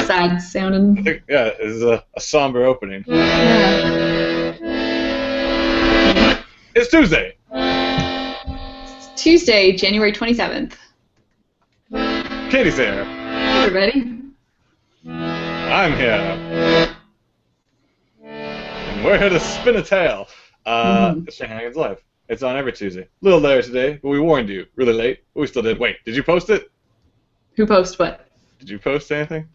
sad sounding. Yeah, it's a somber opening. Yeah. It's Tuesday. It's Tuesday, January 27th. Katie's here. Hey, everybody. I'm here. And we're here to spin a tale. It's Shanahanigans Live. It's on every Tuesday. A little later today, but we warned you. Really late, but we still did. Wait, did you post it? Who posts what? Did you post anything?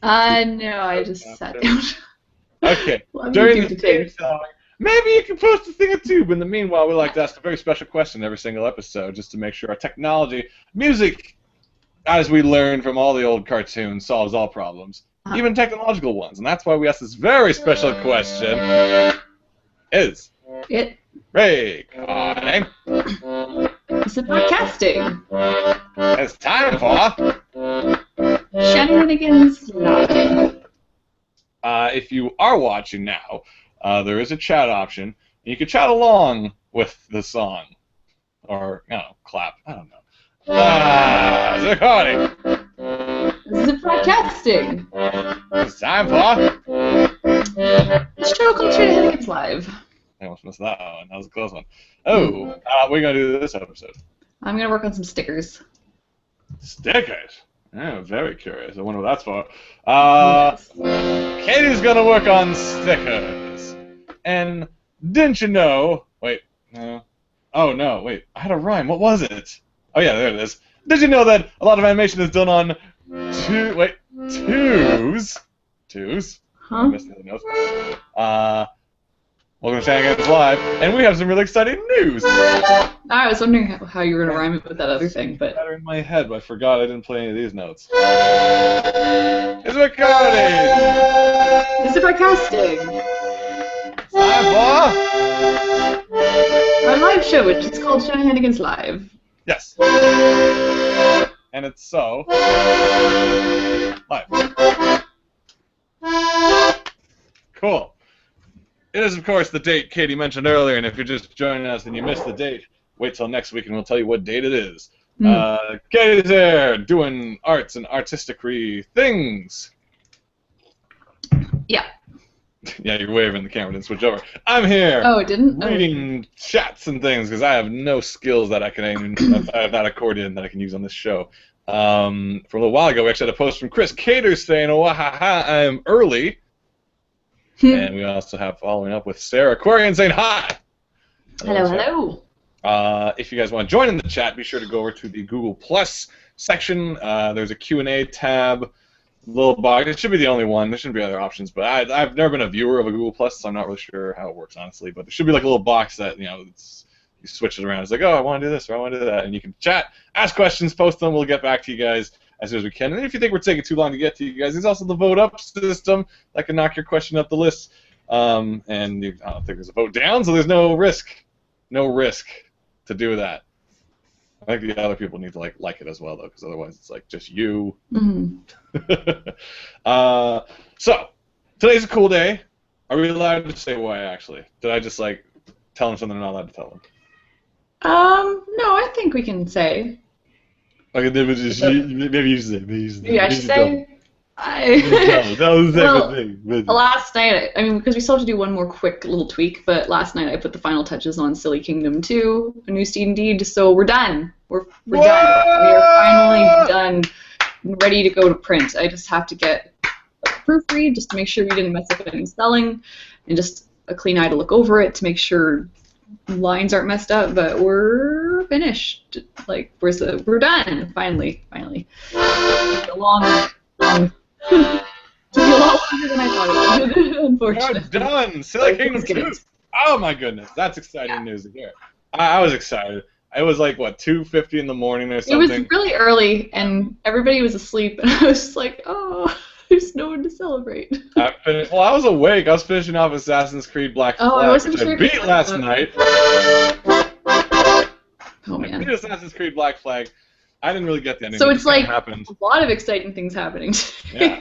No, I just sat down. Okay. During the theme song, maybe you can post a thing or two, but in the meanwhile, we like to ask a very special question every single episode just to make sure our technology, music, as we learned from all the old cartoons, solves all problems, even technological ones. And that's why we asked this very special question. Is it recording? Is it podcasting? It's time for Shanahanigans Live. If you are watching now, there is a chat option, and you can chat along with the song. Or, I don't know, clap. I don't know. It's recording. This is podcasting. It's time for The show called Shanahanigans Live. I almost missed that one. That was a close one. Oh, what are we going to do this episode? I'm going to work on some stickers. Stickers? Yeah, very curious. I wonder what that's for. Yes. Katie's going to work on stickers. And didn't you know... Wait. No. Oh, no. Wait. I had a rhyme. What was it? Oh, yeah, there it is. Did you know that a lot of animation is done on twos? Twos? Huh? I missed the other notes. Welcome to Shanahanigans Live, and we have some really exciting news. I was wondering how you were going to rhyme it with that other thing, but... Better in my head, but I forgot I didn't play any of these notes. It's recording! Is it podcasting? Time for... Our live show, which is called Shanahanigans Live. Yes. And it's so... live. Cool. It is, of course, the date Katie mentioned earlier, and if you're just joining us and you missed the date, wait till next week and we'll tell you what date it is. Katie's there doing arts and artistic-y things. Yeah. Yeah, you're waving, the camera didn't switch over. I'm here. Oh, it didn't? Reading chats and things because I have no skills that I have that accordion that I can use on this show. For a little while ago, we actually had a post from Chris Caters saying, "Oh, ha, I'm early." And we also have following up with Sarah Aquarian saying hi. Hello. If you guys want to join in the chat, be sure to go over to the Google Plus section. There's a Q&A tab, little box. It should be the only one. There shouldn't be other options, but I've never been a viewer of a Google Plus, so I'm not really sure how it works, honestly. But there should be like a little box that, you switch it around. It's like, oh, I want to do this or I want to do that. And you can chat, ask questions, post them. We'll get back to you guys as soon as we can. And if you think we're taking too long to get to you guys, there's also the vote up system that can knock your question up the list. And I don't think there's a vote down, so there's no risk to do that. I think the other people need to like it as well, though, because otherwise it's like just you. So today's a cool day. Are we allowed to say why? Actually, did I just tell them something I'm not allowed to tell them? No, I think we can say. Okay, maybe you say. Yeah, I should say. Last night, because we still have to do one more quick little tweak, but last night I put the final touches on Silly Kingdom 2, a new Steam Deed, so we're done. We're done. We are finally done, ready to go to print. I just have to get a proofread just to make sure we didn't mess up any spelling, and just a clean eye to look over it to make sure lines aren't messed up, but we're finished. We're done, finally. A long took me a lot longer than I thought it would, unfortunately. You're done! Silly Kingdom 2! Oh my goodness, that's exciting news to hear. I was excited. It was 2:50 in the morning or something. It was really early, and everybody was asleep, and I was just like, oh, there's no one to celebrate. I was awake. I was finishing off Assassin's Creed Black Flag, which I beat last night. Oh, man. I beat Assassin's Creed Black Flag. I didn't really get the ending. So it's a happened. lot of exciting things happening today. Yeah.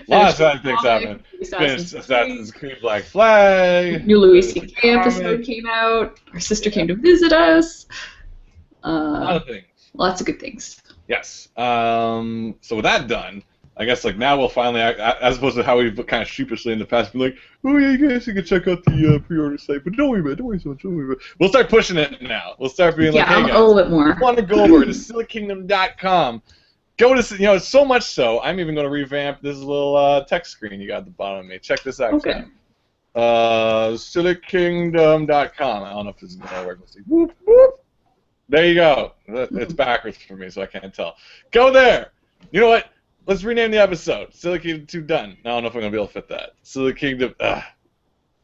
Lots of things happened. Finished Assassin's Creed Black Flag. New Louis C.K. episode came out. Our sister came to visit us. A lot of things. Lots of good things. Yes. So with that done, I guess like now we'll finally, as opposed to how we've kind of sheepishly in the past, be like, oh yeah, you guys can check out the pre-order site, but don't worry about it, don't worry so much, don't worry about it. We'll start pushing it now. We'll start being like, hey guys, a little bit more. if you want to go over to SillyKingdom.com. Go to, so much so, I'm even going to revamp this little text screen you got at the bottom of me. Check this out. Okay. SillyKingdom.com. I don't know if this is going to work. Let's see. Whoop, whoop. There you go. It's backwards for me, so I can't tell. Go there. You know what? Let's rename the episode. Silly Kingdom 2 done. I don't know if I'm going to be able to fit that. Silly Kingdom.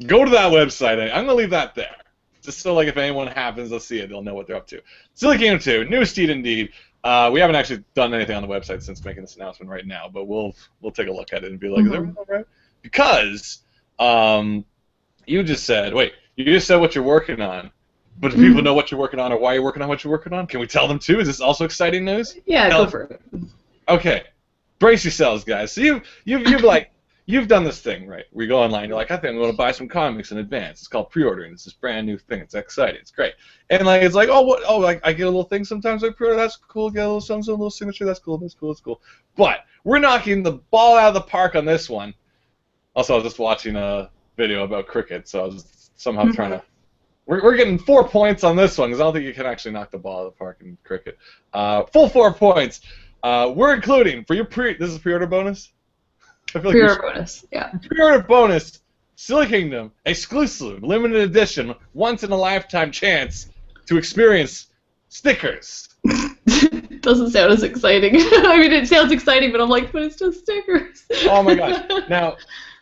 Go to that website. I'm going to leave that there. Just so, like, if anyone happens to see it, they'll know what they're up to. Silly Kingdom 2. New Steed indeed. We haven't actually done anything on the website since making this announcement right now, but we'll take a look at it and be like, is everything all right? Because you just said what you're working on, but do people know what you're working on or why you're working on what you're working on? Can we tell them too? Is this also exciting news? Yeah, go for it. Okay, brace yourselves, guys. So you've done this thing, right? We go online. You're like, I think I'm going to buy some comics in advance. It's called pre-ordering. It's this brand new thing. It's exciting. It's great. And like, it's like, I get a little thing sometimes. I pre-order. That's cool. Get a little something, a little signature. That's cool. That's cool. That's cool. But we're knocking the ball out of the park on this one. Also, I was just watching a video about cricket, so I was somehow trying to. We're getting 4 points on this one because I don't think you can actually knock the ball out of the park in cricket. Full 4 points. We're including for your this is pre-order bonus. I feel like pre-order bonus, yeah. Pre-order bonus, Silly Kingdom, exclusive, limited edition, once-in-a-lifetime chance to experience stickers. Doesn't sound as exciting. I mean, it sounds exciting, but I'm like, but it's just stickers. Oh my gosh. Now,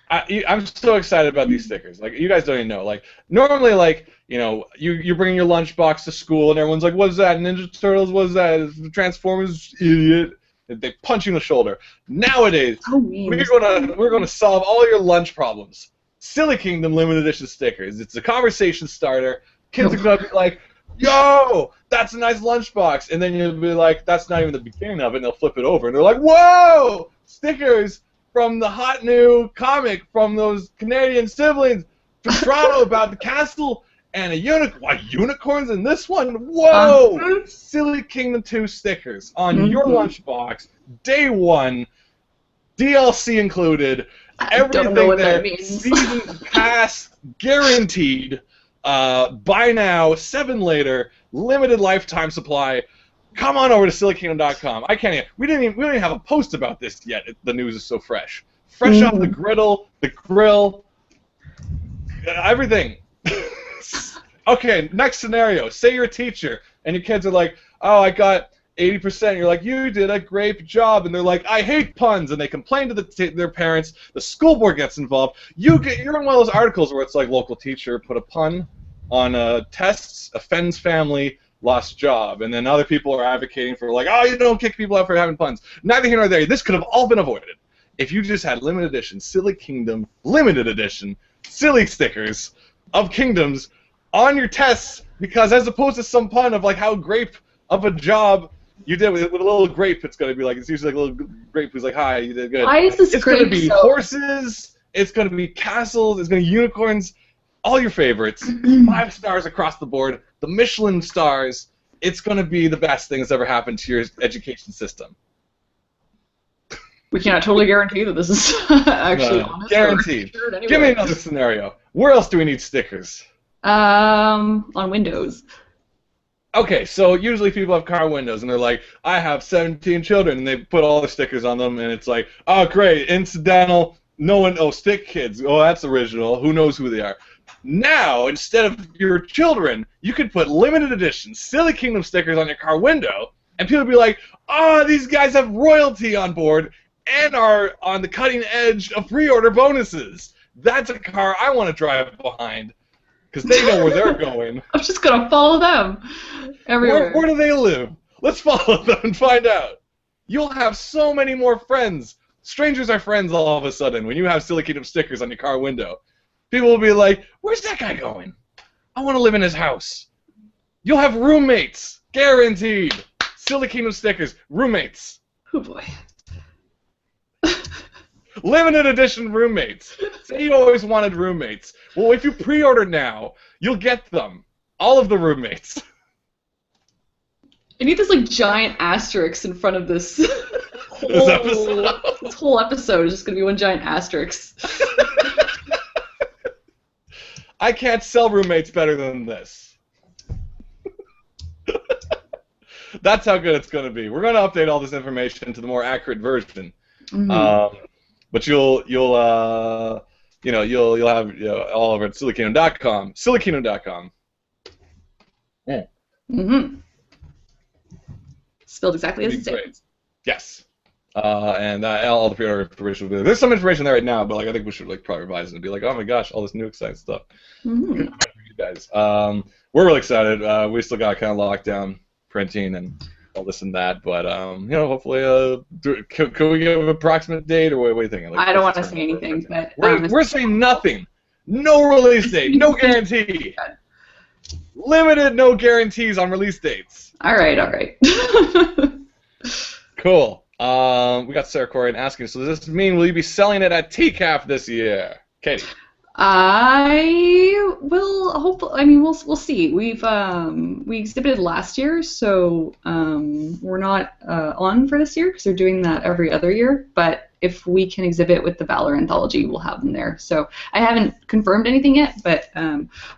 I'm so excited about these stickers. Like, you guys don't even know. Like, normally, like, you bring your lunchbox to school, and everyone's like, what's that? Ninja Turtles, what's that? Transformers, idiot. They punch you in the shoulder. Nowadays, we're gonna solve all your lunch problems. Silly Kingdom limited edition stickers. It's a conversation starter. Kids are gonna be like, "Yo, that's a nice lunchbox," and then you'll be like, "That's not even the beginning of it." And they'll flip it over, and they're like, "Whoa, stickers from the hot new comic from those Canadian siblings from Toronto about the castle." And unicorns in this one? Whoa! Silly Kingdom 2 stickers on your lunchbox, day one, DLC included, everything there, season pass guaranteed, buy now, 7 later, limited lifetime supply. Come on over to SillyKingdom.com. I can't even, we don't even have a post about this yet. The news is so fresh. Fresh off the grill, everything. Okay, next scenario. Say you're a teacher, and your kids are like, oh, I got 80%. You're like, you did a great job. And they're like, I hate puns. And they complain to their parents. The school board gets involved. You're in one of those articles where it's like, local teacher put a pun on tests, offends family, lost job. And then other people are advocating for like, oh, you don't kick people out for having puns. Neither here nor there. This could have all been avoided if you just had limited edition, Silly Kingdom, limited edition, silly stickers of kingdoms on your tests, because as opposed to some pun of like how great of a job you did with a little grape, it's going to be like, it's usually like a little grape who's like, hi, you did good. Why is this it's going to be horses, it's going to be castles, it's going to be unicorns, all your favorites, 5 stars across the board, the Michelin stars. It's going to be the best thing that's ever happened to your education system. We cannot totally guarantee that this is actually honest. Guaranteed. Anyway. Give me another scenario. Where else do we need stickers? On windows. Okay, so usually people have car windows, and they're like, I have 17 children, and they put all the stickers on them, and it's like, oh, great, incidental, no one, stick kids, oh, that's original, who knows who they are. Now, instead of your children, you could put limited edition Silly Kingdom stickers on your car window, and people would be like, oh, these guys have royalty on board, and are on the cutting edge of pre-order bonuses. That's a car I want to drive behind. Because they know where they're going. I'm just going to follow them everywhere. Where do they live? Let's follow them and find out. You'll have so many more friends. Strangers are friends all of a sudden when you have Silly Kingdom stickers on your car window. People will be like, where's that guy going? I want to live in his house. You'll have roommates. Guaranteed. Silly Kingdom stickers. Roommates. Oh, boy. Limited edition roommates. Say you always wanted roommates. Well, if you pre-order now, you'll get them. All of the roommates. I need this like giant asterisk in front of this This whole episode is just going to be one giant asterisk. I can't sell roommates better than this. That's how good it's going to be. We're going to update all this information to the more accurate version. Mm-hmm. But you'll have all over at SillyKingdom.com. SillyKingdom.com. Yeah. Mm-hmm. Spelled exactly as it says. Yes. And all the pre-order information will be there. There's some information there right now, but I think we should probably revise it and be like, oh my gosh, all this new exciting stuff. Mm-hmm. You guys. We're really excited. We still got kind of locked down printing and all this and that, but hopefully, can we give an approximate date, or what are you thinking? I don't want to say anything, but we're saying nothing. No release date. No guarantee. Limited, no guarantees on release dates. All right. Cool. We got Sarah Corian asking, so does this mean will you be selling it at TCAF this year? Katie. I will hope. I mean, we'll see. We exhibited last year, so we're not on for this year because they're doing that every other year. But if we can exhibit with the Valor Anthology, we'll have them there. So I haven't confirmed anything yet, but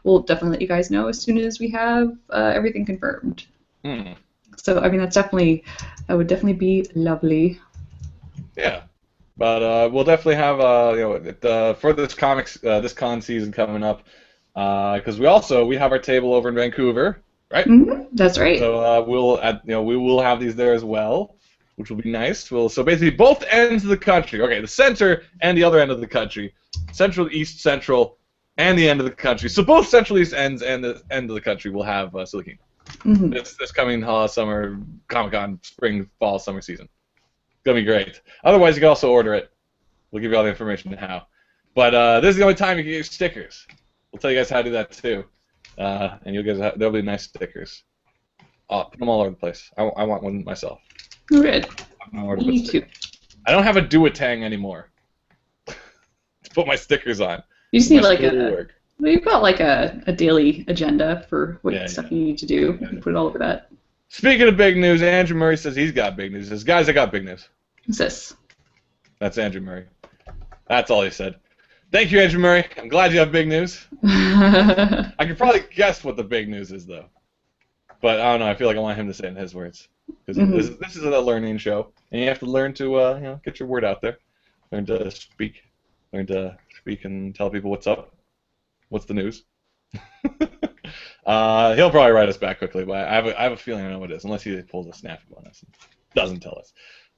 we'll definitely let you guys know as soon as we have everything confirmed. So I mean, that would definitely be lovely. Yeah. But we'll definitely have for this this con season coming up, because we have our table over in Vancouver, right? Mm-hmm. That's right. So we will have these there as well, which will be nice. So basically both ends of the country, okay, the center and the other end of the country, central, east, central, and the end of the country. So both central, east ends and the end of the country will have Silly Kingdom. Mm-hmm. This coming summer Comic-Con, spring, fall, summer season. It's going to be great. Otherwise, you can also order it. We'll give you all the information on how. But this is the only time you can get your stickers. We'll tell you guys how to do that, too. And you'll get there'll be nice stickers. I'll put them all over the place. I want one myself. Good. Me too. I don't have a do-a-tang anymore to put my stickers on. You just need well, you've got like a daily agenda for what stuff you need to do. You can put it all over that. Speaking of big news, Andrew Murray says he's got big news. He says, guys, I got big news. What's this? That's Andrew Murray. That's all he said. Thank you, Andrew Murray. I'm glad you have big news. I could probably guess what the big news is, though. But I don't know. I feel like I want him to say it in his words. Because this is a learning show, and you have to learn to get your word out there. Learn to speak. Learn to speak and tell people what's up. What's the news? He'll probably write us back quickly, but I have a feeling I know what it is, unless he pulls a snap on us and doesn't tell us.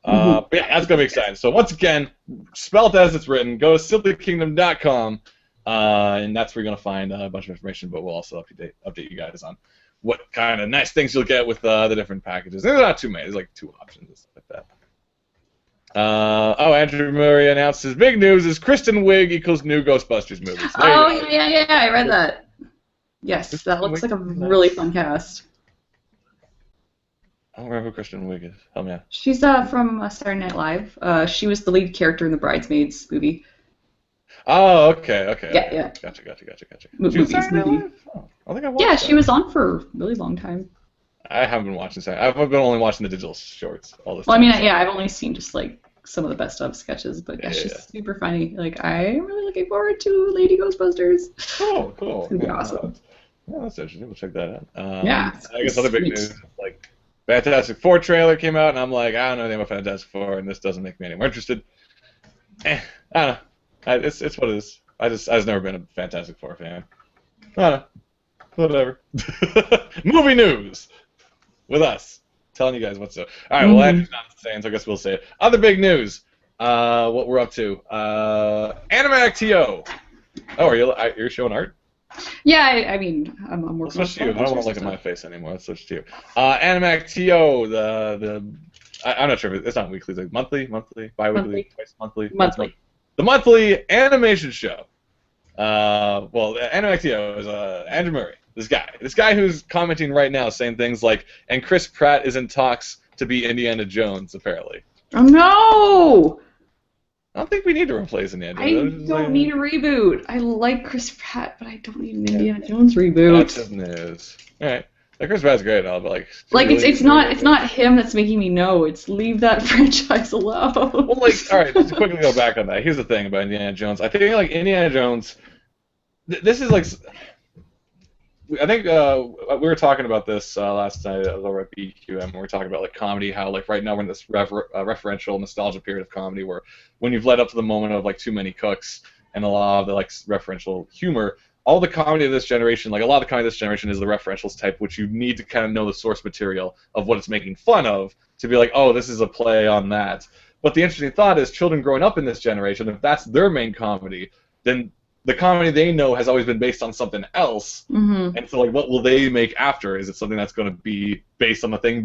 But yeah, that's going to be exciting. So once again, spelled as it's written, go to SillyKingdom.com, and that's where you're going to find a bunch of information, but we'll also update you guys on what kind of nice things you'll get with the different packages. There's not too many. There's like 2 options and stuff like that. Andrew Murray announces big news is Kristen Wiig equals new Ghostbusters movie. So yeah, I read that. Yes, that looks like a really fun cast. I don't remember who Kristen Wiig is. Help me out. She's from Saturday Night Live. She was the lead character in the Bridesmaids movie. Oh, okay. Yeah. Gotcha. Movie. Oh, I think I watched that. She was on for a really long time. I haven't been watching Saturday. I've been only watching the digital shorts all this time. Well, I mean, I've only seen just like some of the best of sketches, but she's super funny. Like, I'm really looking forward to Lady Ghostbusters. Oh, cool. It's gonna be awesome. Yeah, that's interesting. We'll check that out. Yeah. I guess other big news, like Fantastic Four trailer came out, and I'm like, I don't know anything about Fantastic Four, and this doesn't make me any more interested. I don't know. It's what it is. I've just never been a Fantastic Four fan. I don't know. Whatever. Movie news with us. Telling you guys what's up. All right, well, Andrew's not saying, so I guess we'll say it. Other big news, what we're up to. Animatic TO. Oh, you're showing art? Yeah, I mean, I'm working on it. Switch to you. I don't want to look at my face anymore. Let's switch to you. Animatic TO, I'm not sure if it's not weekly. It's like monthly, bi-weekly, twice monthly. The monthly animation show. Well, Animatic TO is Andrew Murray. This guy who's commenting right now, saying things like, and Chris Pratt is in talks to be Indiana Jones, apparently. Oh, no! I don't think we need to replace Indiana Jones. I don't need a reboot. I like Chris Pratt, but I don't need an Indiana Jones reboot. That's his news. All right. Like Chris Pratt's great, but like. Like it's not him that's making me know. It's leave that franchise alone. Well, like, all right, just to quickly go back on that. Here's the thing about Indiana Jones. I think like Indiana Jones. This is like. I think we were talking about this last night over at BQM. We were talking about like comedy, how like right now we're in this referential nostalgia period of comedy where when you've led up to the moment of like Too Many Cooks and a lot of the like referential humor, all the comedy of this generation, like a lot of the comedy of this generation is the referentials type, which you need to kind of know the source material of what it's making fun of to be like, oh, this is a play on that. But the interesting thought is children growing up in this generation, if that's their main comedy, then the comedy they know has always been based on something else, and so like, what will they make after? Is it something that's going to be based on the thing,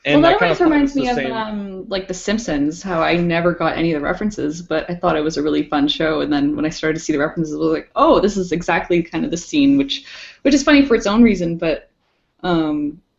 And well, that kind always reminds me of like The Simpsons, how I never got any of the references, but I thought it was a really fun show, and then when I started to see the references, I was like, oh, this is exactly kind of the scene, which is funny for its own reason, but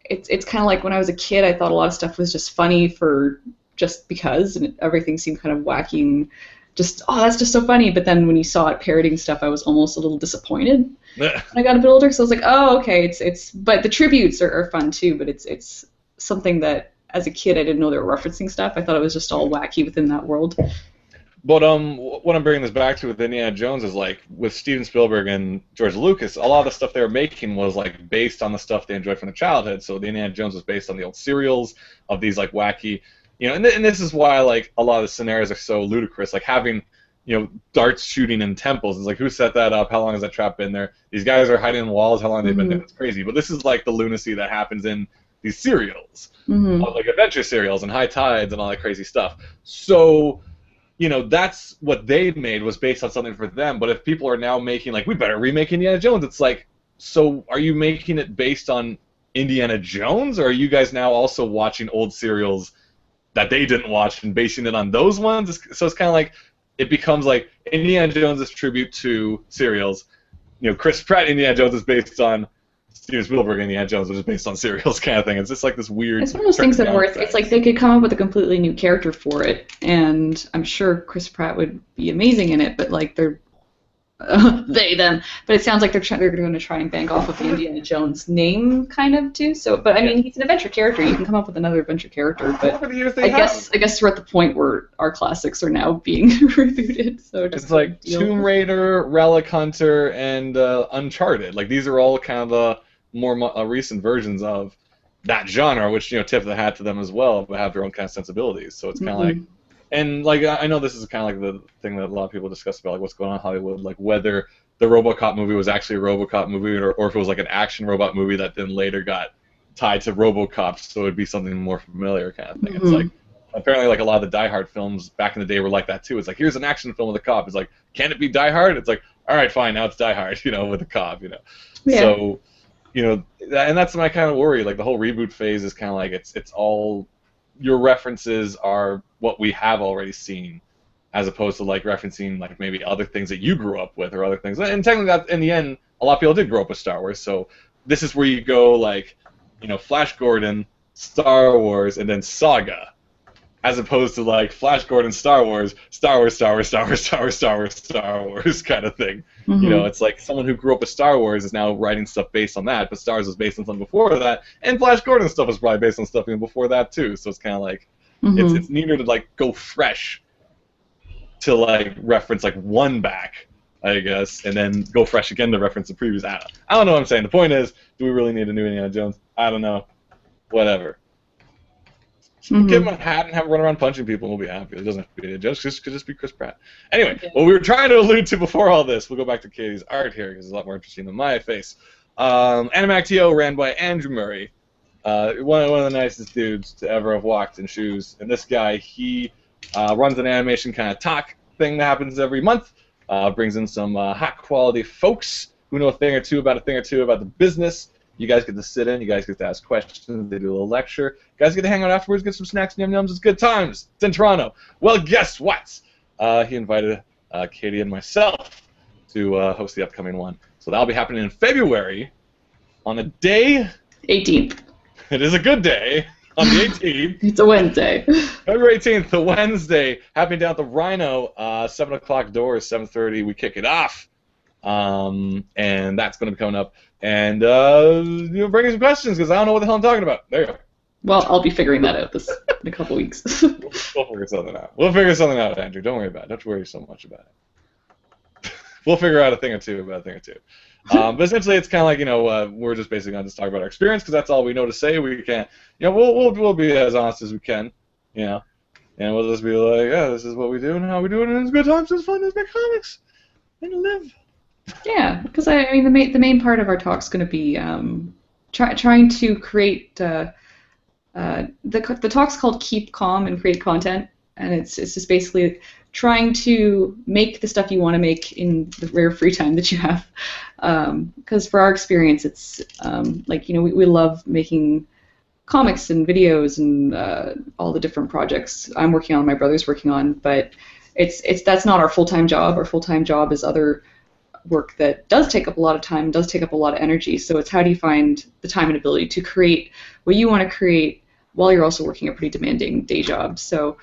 it's kind of like when I was a kid, I thought a lot of stuff was just funny for just because, and everything seemed kind of wacky and just, oh, that's just so funny. But then when you saw it parroting stuff, I was almost a little disappointed when I got a bit older. So I was like, oh, okay, but the tributes are fun too. But it's something that as a kid I didn't know they were referencing stuff. I thought it was just all wacky within that world. But what I'm bringing this back to with Indiana Jones is like with Steven Spielberg and George Lucas, a lot of the stuff they were making was like based on the stuff they enjoyed from their childhood. So the Indiana Jones was based on the old serials of these like wacky. And this is why like a lot of the scenarios are so ludicrous. Like having, darts shooting in temples. It's like, who set that up? How long has that trap been there? These guys are hiding in walls. How long have they been there? It's crazy. But this is like the lunacy that happens in these serials, like adventure serials and High Tides and all that crazy stuff. So, that's what they made was based on something for them. But if people are now making like, we better remake Indiana Jones, it's like, so are you making it based on Indiana Jones, or are you guys now also watching old serials that they didn't watch and basing it on those ones? So it's kind of like it becomes like Indiana Jones' tribute to serials. Chris Pratt Indiana Jones is based on Steven Spielberg Indiana Jones, which is based on serials kind of thing. It's just like this weird. It's one of those things that it's like they could come up with a completely new character for it, and I'm sure Chris Pratt would be amazing in it. But like they're them. But it sounds like they're going to try and bank off of the Indiana Jones name, kind of too. So, but I mean, he's an adventure character. You can come up with another adventure character. But I guess we're at the point where our classics are now being rebooted. So it's like Tomb Raider, Relic Hunter, and Uncharted. Like these are all kind of the more recent versions of that genre, which tip of the hat to them as well, but have their own kind of sensibilities. So it's kind of like. And like I know this is kind of like the thing that a lot of people discuss about like what's going on in Hollywood, like whether the RoboCop movie was actually a RoboCop movie or if it was like an action robot movie that then later got tied to RoboCop, so it'd be something more familiar kind of thing. It's like apparently like a lot of the Die Hard films back in the day were like that too. It's like here's an action film with a cop. It's like can it be Die Hard? It's like all right, fine, now it's Die Hard, with a cop, Yeah. So and that's my kind of worry. Like the whole reboot phase is kind of like it's all. Your references are what we have already seen, as opposed to like referencing like maybe other things that you grew up with or other things. And technically, that in the end, a lot of people did grow up with Star Wars. So this is where you go like, Flash Gordon, Star Wars, and then Saga, as opposed to like Flash Gordon, Star Wars, Star Wars, Star Wars, Star Wars, Star Wars, Star Wars, Star Wars kind of thing. It's like someone who grew up with Star Wars is now writing stuff based on that, but Star Wars was based on something before that, and Flash Gordon stuff was probably based on stuff even before that too. So it's kind of like it's neater to like go fresh to like reference like one back, I guess, and then go fresh again to reference the previous. I don't know what I'm saying. The point is, do we really need a new Indiana Jones? I don't know. Whatever. Give him a hat and have him run around punching people, and we'll be happy. It doesn't have to be Indiana Jones. It could just be Chris Pratt. Anyway, what we were trying to allude to before all this, we'll go back to Katie's art here because it's a lot more interesting than my face. Animactio ran by Andrew Murray, one of the nicest dudes to ever have walked in shoes. And this guy, he runs an animation kind of talk thing that happens every month. Brings in some hot quality folks who know a thing or two about the business. You guys get to sit in. You guys get to ask questions. They do a little lecture. You guys get to hang out afterwards, get some snacks and yum-yums. It's good times. It's in Toronto. Well, guess what? He invited Katie and myself to host the upcoming one. So that'll be happening in February on a day... 18th. It is a good day. On the 18th. It's a Wednesday. February 18th, the Wednesday, happening down at the Rhino, 7 o'clock doors, 7:30. We kick it off. And that's going to be coming up. And bring us some questions because I don't know what the hell I'm talking about. There you go. Well, I'll be figuring that out in a couple weeks. We'll figure something out. We'll figure something out, Andrew. Don't worry about it. Don't worry so much about it. We'll figure out a thing or two about a thing or two. But essentially, it's kind of like, we're just basically going to just talk about our experience because that's all we know to say. We can't, we'll be as honest as we can, and we'll just be like, yeah, this is what we do and how we do it, and it's good times, it's fun, it's make comics, and live. Yeah, because I mean, the main part of our talk is going to be trying to create. The talk's called Keep Calm and Create Content, and it's just basically trying to make the stuff you want to make in the rare free time that you have. Because for our experience, it's we love making comics and videos and all the different projects I'm working on, my brother's working on, but that's not our full-time job. Our full-time job is other work that does take up a lot of time, does take up a lot of energy. So it's how do you find the time and ability to create what you want to create while you're also working a pretty demanding day job. So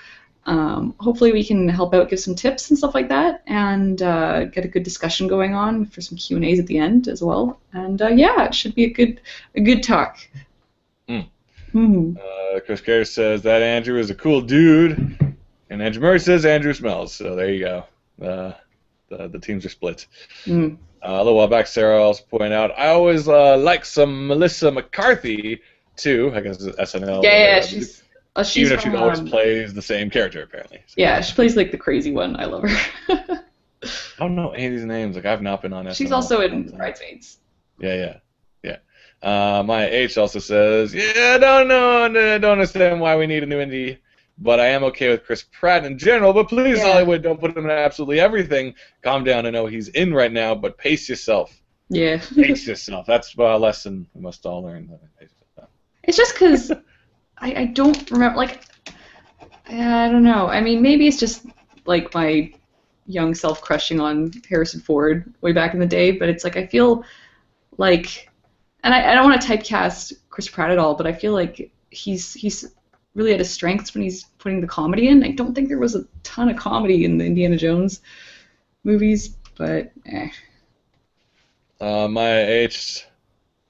hopefully we can help out, give some tips and stuff like that, and get a good discussion going on for some Q&As at the end as well. And it should be a good talk. Chris Carey says that Andrew is a cool dude, and Andrew Murray says Andrew smells. So there you go. The teams are split. A little while back, Sarah also pointed out, I always like some Melissa McCarthy, too. I guess it's SNL. Yeah, she's even if she always plays the same character, apparently. So. Yeah, she plays like the crazy one. I love her. I don't know any of these names. Like, I've not been on SNL. She's also in Bridesmaids. Yeah. Maya H also says, I don't understand why we need a new indie. But I am okay with Chris Pratt in general, but please, Hollywood, don't put him in absolutely everything. Calm down. I know he's in right now, but pace yourself. Yeah. Pace yourself. That's a lesson we must all learn. It's just because I don't remember, I don't know. I mean, maybe it's just, like, my young self crushing on Harrison Ford way back in the day, but it's like I feel like, and I don't want to typecast Chris Pratt at all, but I feel like he's really at his strengths when he's putting the comedy in. I don't think there was a ton of comedy in the Indiana Jones movies, but Maya H.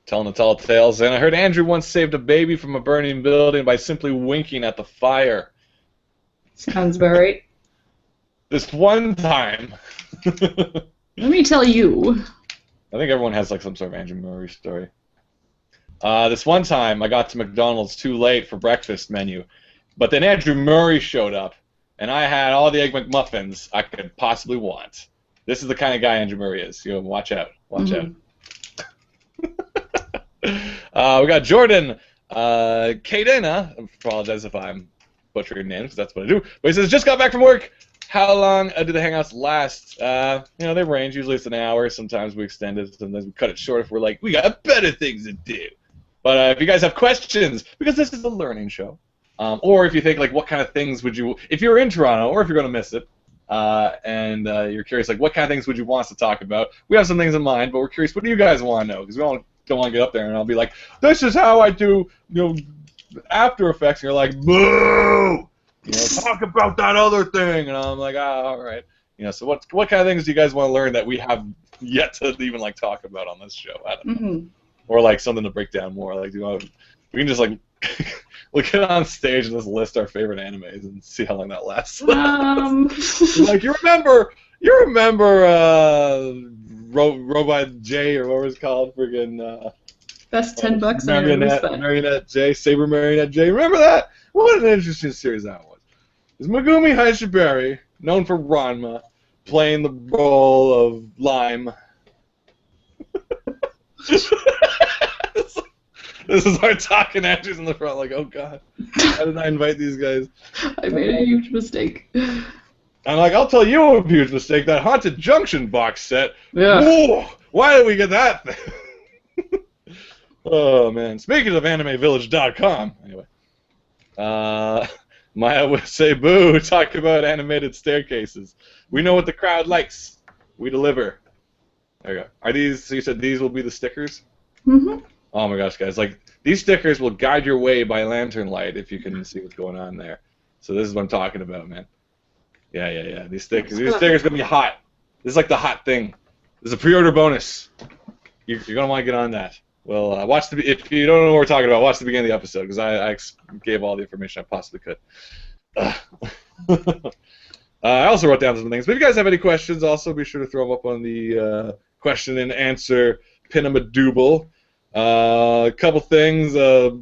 telling the tall tales, and I heard Andrew once saved a baby from a burning building by simply winking at the fire. Sounds about right. This one time. Let me tell you. I think everyone has like some sort of Andrew Murray story. This one time, I got to McDonald's too late for breakfast menu, but then Andrew Murray showed up, and I had all the Egg McMuffins I could possibly want. This is the kind of guy Andrew Murray is. Watch out. Watch out. We got Jordan Kadena. I apologize if I'm butchering names, because that's what I do. But he says, just got back from work. How long do the hangouts last? They range. Usually it's an hour. Sometimes we extend it. Sometimes we cut it short if we're like, we got better things to do. But if you guys have questions, because this is a learning show, or if you think, like, what kind of things would you, if you're in Toronto, or if you're going to miss it, and you're curious, like, what kind of things would you want us to talk about? We have some things in mind, but we're curious, what do you guys want to know? Because we don't want to get up there and I'll be like, this is how I do, After Effects, and you're like, boo! Talk about that other thing, and I'm like, all right. So what kind of things do you guys want to learn that we have yet to even like talk about on this show? I don't know. Or like something to break down more. Like, we can just like we'll get on stage and just list our favorite animes and see how long that lasts. Like you remember Robot J or what was it called? Friggin' best $10 Marionette J, Saber Marionette J. Remember that? What an interesting series that was. Is Megumi Hayashibari, known for Ranma, playing the role of Lime. This is our talking actors in the front, like, oh god, how did I invite these guys? I made a huge mistake. I'm like, I'll tell you a huge mistake. That Haunted Junction box set. Yeah. Whoa, why did we get that thing? Oh man. Speaking of AnimeVillage.com, anyway. Maya would say, boo, talk about animated staircases. We know what the crowd likes. We deliver. There you go. Are these, so you said these will be the stickers? Mm-hmm. Oh my gosh, guys. Like, these stickers will guide your way by lantern light if you can see what's going on there. So this is what I'm talking about, man. Yeah. These stickers are going to be hot. This is like the hot thing. There's a pre-order bonus. You're gonna want to get on that. Well, watch the. If you don't know what we're talking about, watch the beginning of the episode because I gave all the information I possibly could. I also wrote down some things. But if you guys have any questions, also be sure to throw them up on the question and answer Pinamadooble. A couple things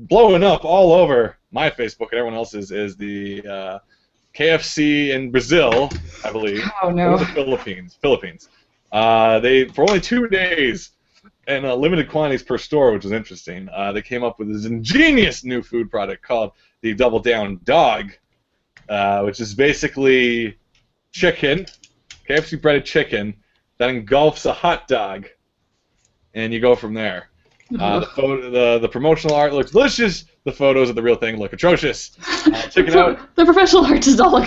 blowing up all over my Facebook and everyone else's is the KFC in Brazil, I believe. Oh no. Or the Philippines. They for only 2 days and limited quantities per store, which was interesting. They came up with this ingenious new food product called the Double Down Dog, which is basically chicken, KFC breaded chicken, that engulfs a hot dog, and you go from there. The promotional art looks delicious. The photos of the real thing look atrocious. Check it out. The professional art does not look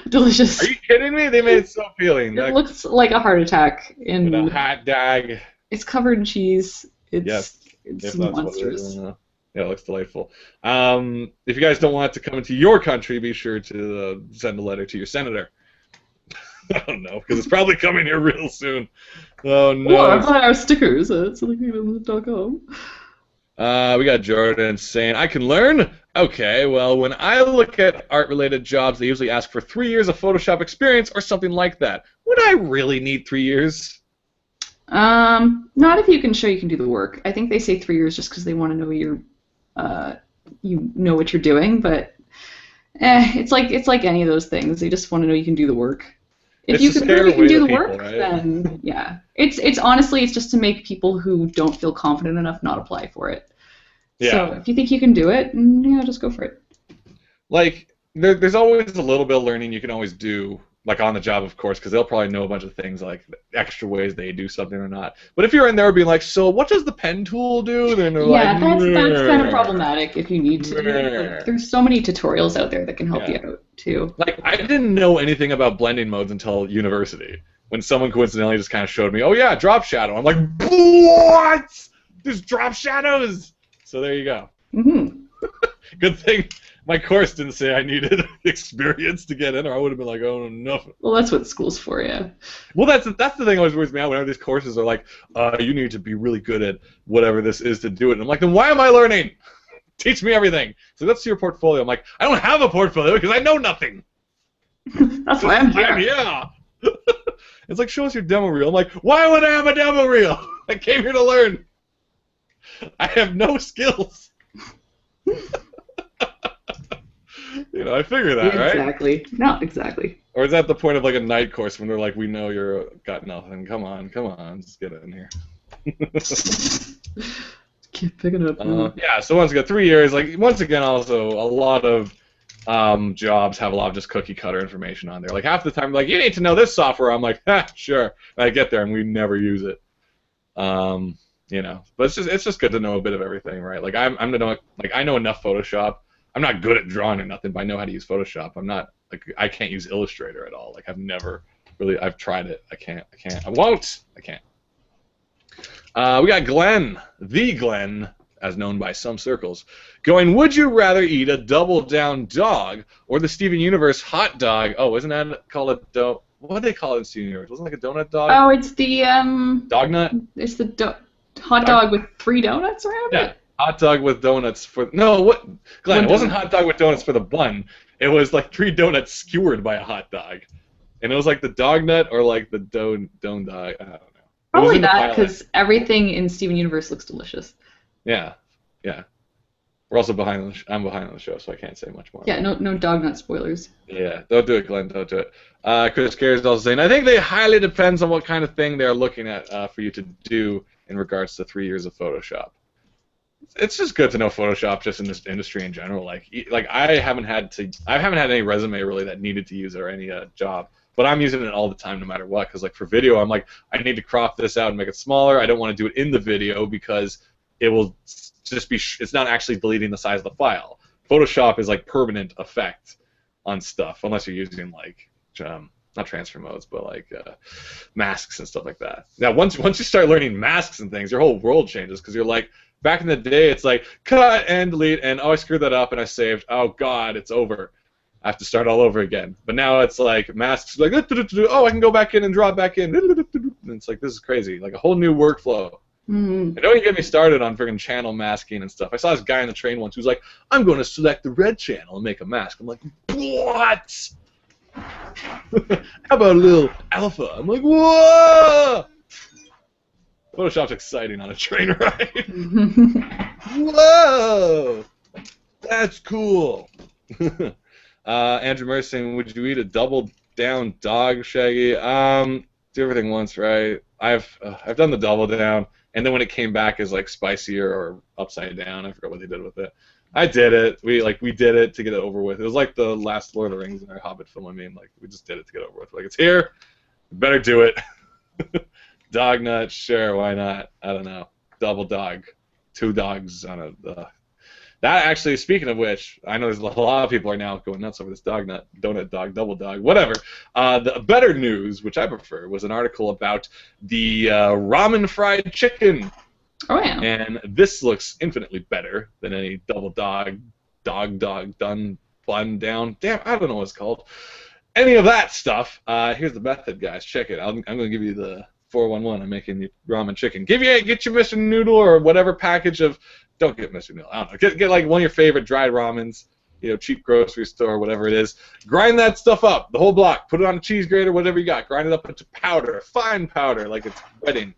delicious. Are you kidding me? They made it so appealing. It looks like a heart attack. With a hot dog. It's covered in cheese. Yes. It's monstrous. Yeah, it looks delightful. If you guys don't want it to come into your country, be sure to send a letter to your senator. I don't know, because it's probably coming here real soon. Oh, no. Or buy our stickers at SillyKingdom.com. We got Jordan saying, I can learn? Okay, well, when I look at art-related jobs, they usually ask for 3 years of Photoshop experience or something like that. Would I really need 3 years? Not if you can show you can do the work. I think they say 3 years just because they want to know you know what you're doing, but it's like any of those things. They just want to know you can do the work. If you can prove you can do the work, right? Then yeah. It's honestly just to make people who don't feel confident enough not apply for it. Yeah. So if you think you can do it, yeah, just go for it. Like there's always a little bit of learning you can always do, like on the job, of course, because they'll probably know a bunch of things, like extra ways they do something or not. But if you're in there being like, so what does the pen tool do? Then they're that's kind of problematic if you need to. Like, there's so many tutorials out there that can help you out too. Like I didn't know anything about blending modes until university, when someone coincidentally just kind of showed me, oh yeah, drop shadow. I'm like, what? There's drop shadows. So there you go. Mm-hmm. Good thing my course didn't say I needed experience to get in, or I would have been like, oh, no. Well, that's what school's for, yeah. Well, that's the thing that always weirds me out whenever these courses are like, you need to be really good at whatever this is to do it. And I'm like, then why am I learning? Teach me everything. So that's your portfolio. I'm like, I don't have a portfolio because I know nothing. That's why I'm here. Yeah. It's like, show us your demo reel. I'm like, why would I have a demo reel? I came here to learn. I have no skills. You know, I figure that, right? Exactly. No, exactly. Or is that the point of like a night course when they're like, we know you're got nothing. Come on, just get in here. Keep picking it up. Yeah. So once again, 3 years. Like once again, also a lot of jobs have a lot of just cookie cutter information on there. Like half the time, like you need to know this software. I'm like, sure. And I get there and we never use it. You know, but it's just good to know a bit of everything, right? Like I know enough Photoshop. I'm not good at drawing or nothing, but I know how to use Photoshop. I'm not like I can't use Illustrator at all. Like I've tried it. I can't. I won't. I can't. We got Glen, the Glen, as known by some circles, going, would you rather eat a double down dog or the Steven Universe hot dog? Oh, isn't that called a what do they call it in Steven Universe? Wasn't it like a donut dog? Oh, it's the dog nut. It's the hot dog with 3 donuts around it. Hot dog with donuts for what? Glenn, it wasn't hot dog with donuts for the bun. It was like 3 donuts skewered by a hot dog, and it was like the dog nut or like the don dog. I don't know. Probably that, because everything in Steven Universe looks delicious. Yeah. We're also behind. I'm behind on the show, so I can't say much more. Yeah, no dog nut spoilers. Yeah, don't do it, Glenn. Don't do it. Chris Carey is also saying, I think it highly depends on what kind of thing they're looking at for you to do in regards to 3 years of Photoshop. It's just good to know Photoshop just in this industry in general. Like I haven't had any resume really that needed to use it or any job, but I'm using it all the time no matter what. Because like for video, I'm like, I need to crop this out and make it smaller. I don't want to do it in the video because it will just be it's not actually deleting the size of the file. Photoshop is like permanent effect on stuff unless you're using like not transfer modes, but like masks and stuff like that. Now once you start learning masks and things, your whole world changes because you're like. Back in the day, it's like cut and delete, and oh, I screwed that up and I saved. Oh God, it's over. I have to start all over again. But now it's like masks like, oh, I can go back in and draw back in. And it's like, this is crazy. Like a whole new workflow. Mm-hmm. And don't even get me started on friggin' channel masking and stuff. I saw this guy on the train once who's like, I'm going to select the red channel and make a mask. I'm like, what? How about a little alpha? I'm like, whoa! Photoshop's exciting on a train ride. Whoa! That's cool. Andrew Murray saying, would you eat a double down dog, Shaggy? Do everything once, right? I've done the double down, and then when it came back as like spicier or upside down, I forgot what they did with it. I did it. We did it to get it over with. It was like the last Lord of the Rings in our Hobbit film. I mean, like we just did it to get it over with. Like it's here, we better do it. Dog nut, sure, why not? I don't know. Double dog, 2 dogs on a. That actually, speaking of which, I know there's a lot of people are now going nuts over this dog nut, donut dog, double dog, whatever. The better news, which I prefer, was an article about the ramen fried chicken. Oh yeah. And this looks infinitely better than any double dog, done, bun down. Damn, I don't know what it's called. Any of that stuff. Here's the method, guys. Check it. I'm going to give you the 411. I'm making the ramen chicken. Get your Mr. Noodle or whatever package of. Don't get Mr. Noodle. I don't know. Get like one of your favorite dried ramens. Cheap grocery store, whatever it is. Grind that stuff up, the whole block. Put it on a cheese grater, whatever you got. Grind it up into powder, fine powder, like it's breading.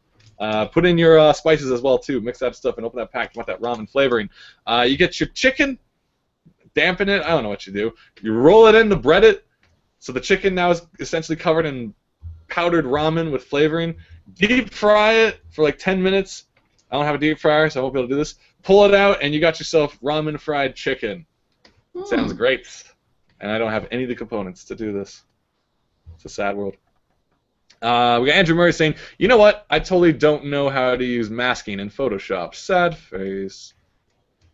Put in your spices as well too. Mix that stuff and open that pack. You want that ramen flavoring. You get your chicken, dampen it. I don't know what you do. You roll it in to bread it. So the chicken now is essentially covered in powdered ramen with flavoring. Deep fry it for like 10 minutes. I don't have a deep fryer, so I won't be able to do this. Pull it out, and you got yourself ramen fried chicken. Sounds great. And I don't have any of the components to do this. It's a sad world. We got Andrew Murray saying, you know what? I totally don't know how to use masking in Photoshop. Sad face.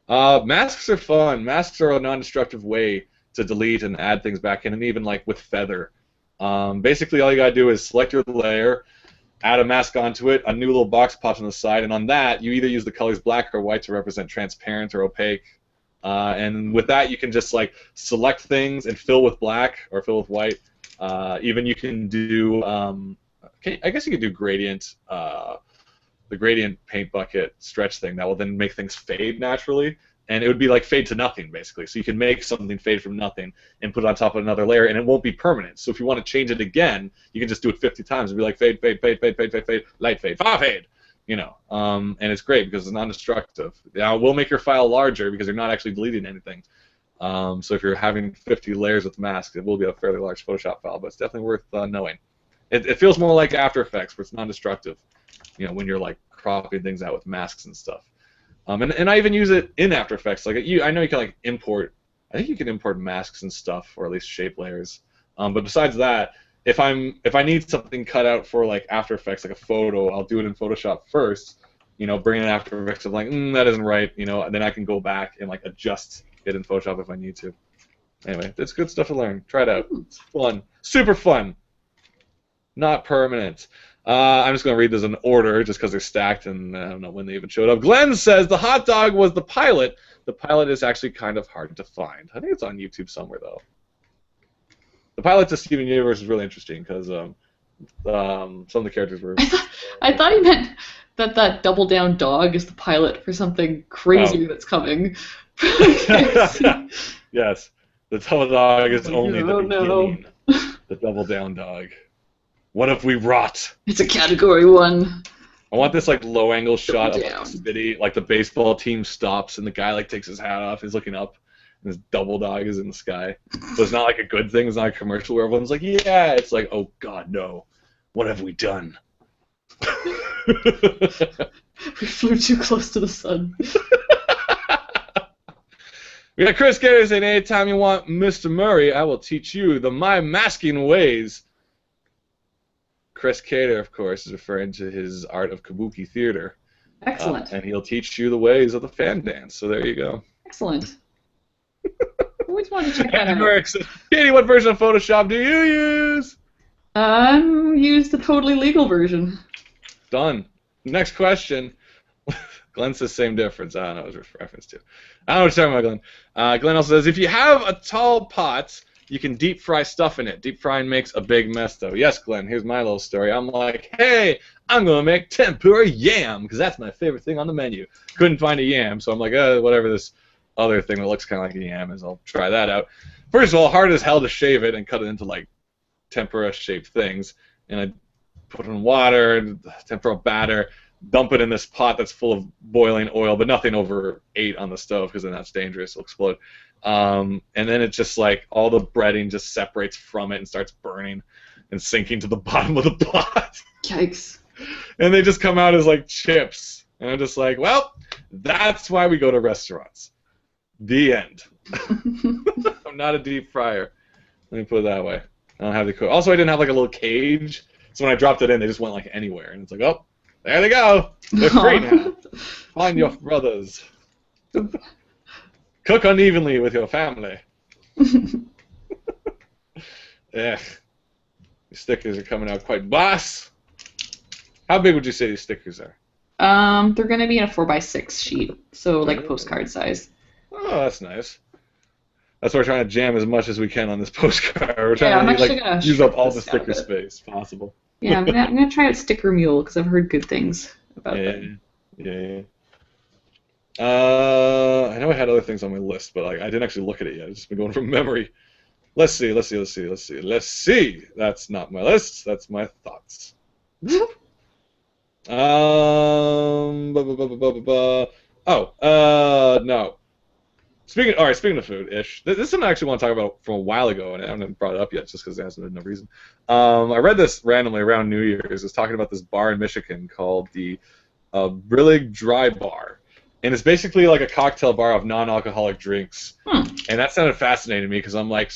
Masks are fun. Masks are a non-destructive way to delete and add things back in, and even like with feather. Basically, all you gotta do is select your layer, add a mask onto it, a new little box pops on the side, and on that, you either use the colors black or white to represent transparent or opaque. And with that, you can just like select things and fill with black or fill with white. Even you can do, I guess you could do gradient, the gradient paint bucket stretch thing that will then make things fade naturally. And it would be like fade to nothing, basically. So you can make something fade from nothing and put it on top of another layer, and it won't be permanent. So if you want to change it again, you can just do it 50 times and be like fade, fade, fade, fade, fade, fade, fade, light fade, far fade. And it's great because it's non-destructive. Now, it will make your file larger because you're not actually deleting anything. So if you're having 50 layers with masks, it will be a fairly large Photoshop file, but it's definitely worth knowing. It feels more like After Effects, where it's non-destructive. When you're like cropping things out with masks and stuff. And I even use it in After Effects. Like I know you can like import. I think you can import masks and stuff, or at least shape layers. But besides that, if I need something cut out for like After Effects, like a photo, I'll do it in Photoshop first. Bring in After Effects. I'm like, that isn't right. And then I can go back and like adjust it in Photoshop if I need to. Anyway, it's good stuff to learn. Try it out. It's fun. Super fun. Not permanent. I'm just going to read this in order just because they're stacked and I don't know when they even showed up. Glenn says the hot dog was the pilot. The pilot is actually kind of hard to find. I think it's on YouTube somewhere, though. The pilot to Steven Universe is really interesting because some of the characters were... I thought he meant that double down dog is the pilot for something crazy that's coming. Yes. The double dog is only the beginning. The double down dog. What if we rot? It's a category 1. I want this like low angle shot of like, the city, like the baseball team stops and the guy like takes his hat off, he's looking up, and his double dog is in the sky. So it's not like a good thing, it's not a commercial where everyone's like, yeah, it's like, oh god, no. What have we done? We flew too close to the sun. We got Chris Gator saying, anytime you want Mr. Murray, I will teach you my masking ways. Chris Cater, of course, is referring to his art of kabuki theater. Excellent. And he'll teach you the ways of the fan dance. So there you go. Excellent. Always wanted to check that out. Katie, what version of Photoshop do you use? Use the totally legal version. Done. Next question. Glenn says same difference. I don't know what it's reference to. I don't know what you're talking about, Glenn. Glenn also says, if you have a tall pot, you can deep fry stuff in it. Deep frying makes a big mess, though. Yes, Glenn, here's my little story. I'm like, hey, I'm going to make tempura yam, because that's my favorite thing on the menu. Couldn't find a yam, so I'm like, whatever this other thing that looks kind of like a yam is, I'll try that out. First of all, hard as hell to shave it and cut it into, like, tempura-shaped things. And I put it in water, and tempura batter, dump it in this pot that's full of boiling oil, but nothing over 8 on the stove, because then that's dangerous. It'll explode. And then it's just like all the breading just separates from it and starts burning and sinking to the bottom of the pot. Yikes. And they just come out as like chips. And I'm just like, well, that's why we go to restaurants. The end. I'm not a deep fryer. Let me put it that way. I don't have the cook. Also, I didn't have like a little cage. So when I dropped it in, they just went like anywhere. And it's like, oh, there they go. They're free now. Find your brothers. Cook unevenly with your family. Yeah. These stickers are coming out quite boss. How big would you say these stickers are? They're going to be in a 4x6 sheet, so like postcard size. Oh, that's nice. That's why we're trying to jam as much as we can on this postcard. We're trying to use up all the sticker space possible. Yeah, I'm gonna try out Sticker Mule because I've heard good things about them. Yeah. I know I had other things on my list, but I didn't actually look at it yet. I've just been going from memory. Let's see. That's not my list. That's my thoughts. No. Speaking of food-ish, this is something I actually want to talk about from a while ago, and I haven't brought it up yet just because there hasn't been no reason. I read this randomly around New Year's. It was talking about this bar in Michigan called the Brillig Dry Bar. And it's basically like a cocktail bar of non-alcoholic drinks. And that sounded fascinating to me because I'm like,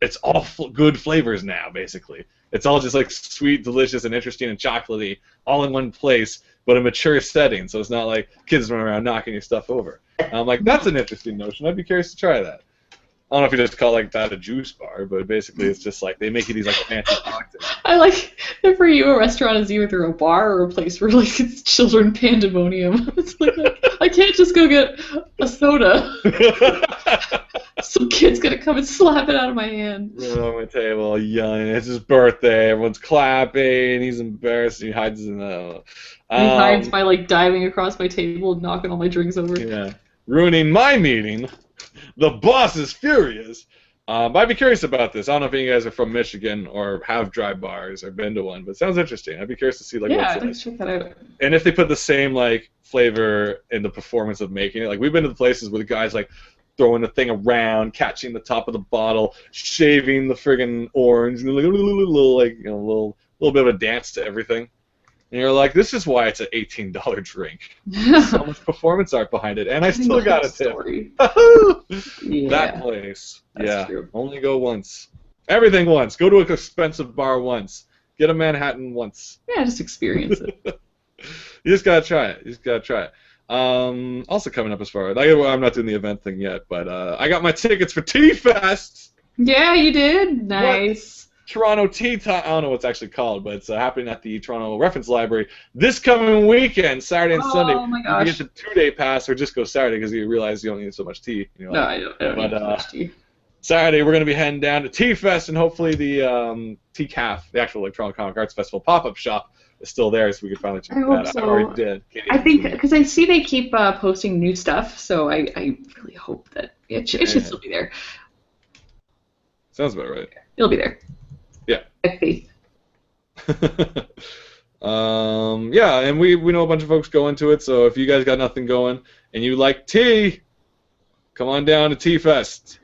it's all good flavors now, basically. It's all just like sweet, delicious, and interesting and chocolatey, all in one place, but a mature setting. So it's not like kids running around knocking your stuff over. I'm like, that's an interesting notion. I'd be curious to try that. I don't know if you just call like that a juice bar, but basically it's just like they make you these like fancy cocktails. I like that for you a restaurant is either a bar or a place where like it's children pandemonium. It's like I can't just go get a soda. Some kid's gonna come and slap it out of my hand. On my table, yelling. It's his birthday. Everyone's clapping. He's embarrassed. He hides in the. He hides by like diving across my table and knocking all my drinks over. Yeah, ruining my meeting. The boss is furious. But I'd be curious about this. I don't know if any of you guys are from Michigan or have dry bars or been to one, but it sounds interesting. I'd be curious to see like what's let's check that out. And if they put the same like flavor in the performance of making it. Like we've been to the places where the guys like throwing the thing around, catching the top of the bottle, shaving the friggin' orange, like a little bit of a dance to everything. And you're like, this is why it's an $18 drink. So much performance art behind it, and I still got a tip. That place. That's true. Only go once. Everything once. Go to an expensive bar once. Get a Manhattan once. Yeah, just experience it. You just gotta try it. Also coming up as far as I'm not doing the event thing yet, but I got my tickets for T-Fest. Yeah, you did. Nice. Toronto Tea Time. I don't know what it's actually called, but it's happening at the Toronto Reference Library this coming weekend, Saturday and Sunday. Oh my gosh! You can get the 2-day pass, or just go Saturday because you realize you don't need so much tea. No, I don't need so much tea. Saturday we're gonna be heading down to Tea Fest, and hopefully the Tea Caf, the actual Toronto Comic Arts Festival pop-up shop, is still there, so we can finally check that out. So. I already did. I think because I see they keep posting new stuff, so I really hope that it should still be there. Sounds about right. It'll be there. Yeah. I have faith. Yeah, and we know a bunch of folks go into it, so if you guys got nothing going and you like tea, come on down to Tea Fest,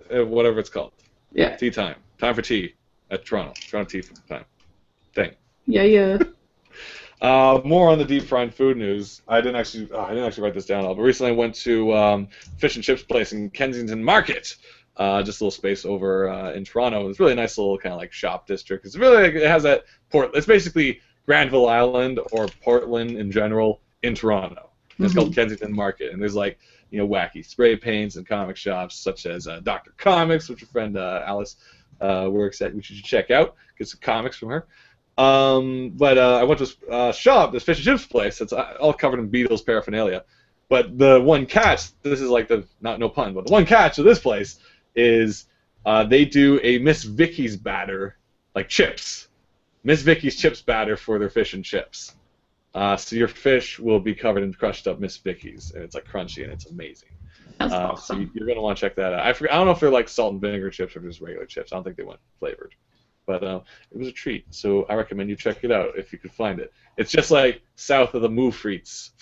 whatever it's called. Yeah. Tea time. Time for tea at Toronto. Toronto Tea Time. Thing. Yeah. More on the deep fried food news. I didn't actually write this down at all, but recently I went to fish and chips place in Kensington Market. Just a little space over in Toronto. It's really a nice little kind of like shop district. It has that It's basically Granville Island or Portland in general in Toronto. It's called Kensington Market, and there's like wacky spray paints and comic shops such as Dr. Comics, which your friend Alice works at. Which you should check out. Get some comics from her. But I went to this shop, this fish and chips place. That's all covered in Beatles paraphernalia. But the one catch, this is like no pun, but the one catch of this place is They do a Miss Vicky's batter, like chips. Miss Vicky's chips batter for their fish and chips. So your fish will be covered in crushed up Miss Vicky's, and it's like crunchy and it's amazing. That's awesome. So you're gonna want to check that out. I don't know if they're like salt and vinegar chips or just regular chips. I don't think they went flavored, but it was a treat. So I recommend you check it out if you could find it. It's just like south of the Moo Frites,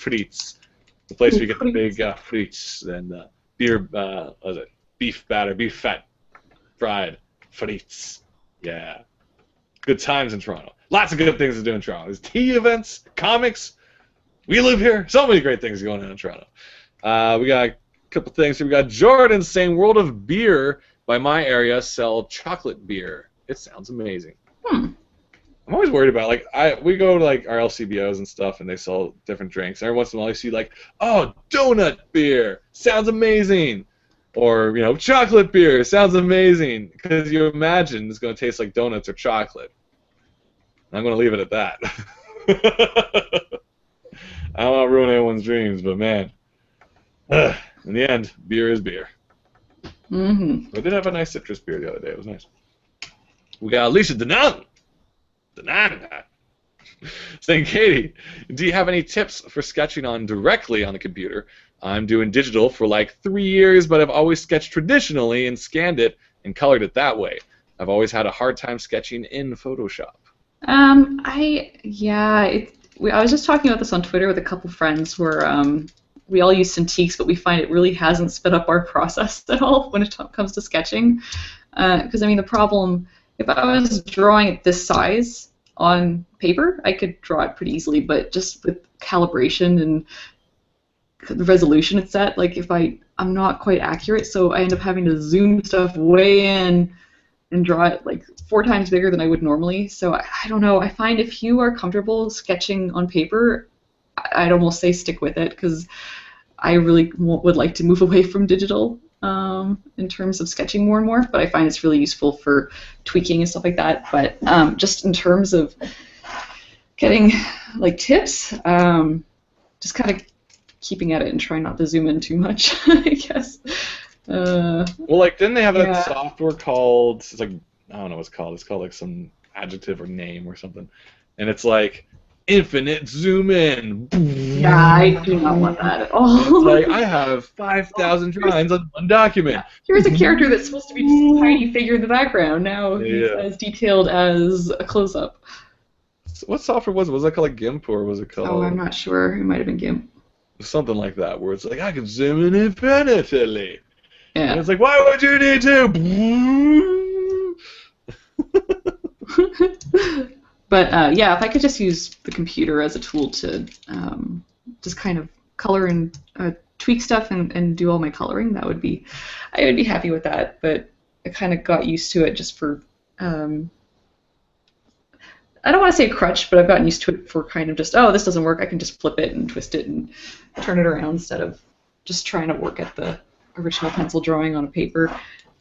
the place where you get the big frites and beer. What is it? Beef batter, beef fat, fried frites. Yeah, good times in Toronto. Lots of good things to do in Toronto. There's tea events, comics. We live here. So many great things going on in Toronto. We got a couple things here. We got Jordan saying World of Beer by my area sell chocolate beer. It sounds amazing. I'm always worried about, like, we go to like our LCBOs and stuff, and they sell different drinks. Every once in a while, you see like, oh, donut beer sounds amazing, or chocolate beer sounds amazing, because you imagine it's going to taste like donuts or chocolate. I'm going to leave it at that. I don't want to ruin anyone's dreams, but man, in the end, beer is beer. I did have a nice citrus beer the other day. It was nice. We got Alicia Denan. Saying, Katie, do you have any tips for sketching directly on the computer? I'm doing digital for like 3 years, but I've always sketched traditionally and scanned it and colored it that way. I've always had a hard time sketching in Photoshop. I was just talking about this on Twitter with a couple friends where we all use Cintiqs, but we find it really hasn't sped up our process at all when it comes to sketching. Because the problem, if I was drawing it this size on paper, I could draw it pretty easily, but just with calibration and the resolution it's at, like if I'm not quite accurate, so I end up having to zoom stuff way in and draw it like 4 times bigger than I would normally. So I don't know. I find if you are comfortable sketching on paper, I'd almost say stick with it, because I really would like to move away from digital in terms of sketching more and more. But I find it's really useful for tweaking and stuff like that. But just in terms of getting like tips, just kind of keeping at it and trying not to zoom in too much, I guess. Well, like, didn't they have that software called, it's like, I don't know what it's called. It's called like some adjective or name or something. And it's like infinite zoom in. Yeah, I do not want that at all. It's like, I have 5,000 drawings on one document. Here's a character that's supposed to be just a tiny figure in the background. Now he's as detailed as a close-up. So what software was it? Was it called like GIMP, or was it called? Oh, I'm not sure. It might have been GIMP. Something like that, where it's like, I can zoom in infinitely. Yeah. And it's like, why would you need to? But yeah, if I could just use the computer as a tool to just kind of color and tweak stuff and do all my coloring, I would be happy with that. But I kind of got used to it just for I don't want to say crutch, but I've gotten used to it for kind of just, oh, this doesn't work, I can just flip it and twist it and turn it around instead of just trying to work at the original pencil drawing on a paper.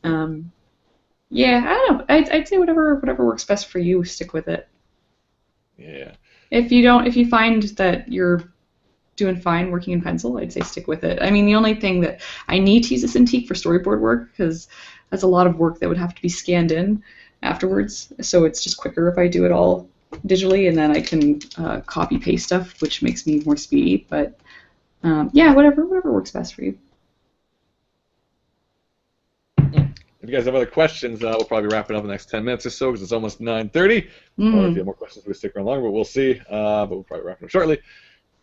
Yeah, I don't know. I'd say whatever works best for you, stick with it. Yeah. If you find that you're doing fine working in pencil, I'd say stick with it. I mean, the only thing that I need to use a Cintiq for storyboard work, because that's a lot of work that would have to be scanned in afterwards. So it's just quicker if I do it all digitally, and then I can copy paste stuff, which makes me more speedy. But yeah, whatever works best for you. If you guys have other questions, we'll probably wrap it up in the next 10 minutes or so, because it's almost 9:30. If you have more questions, we'll stick around longer, but we'll see. But we'll probably wrap it up shortly.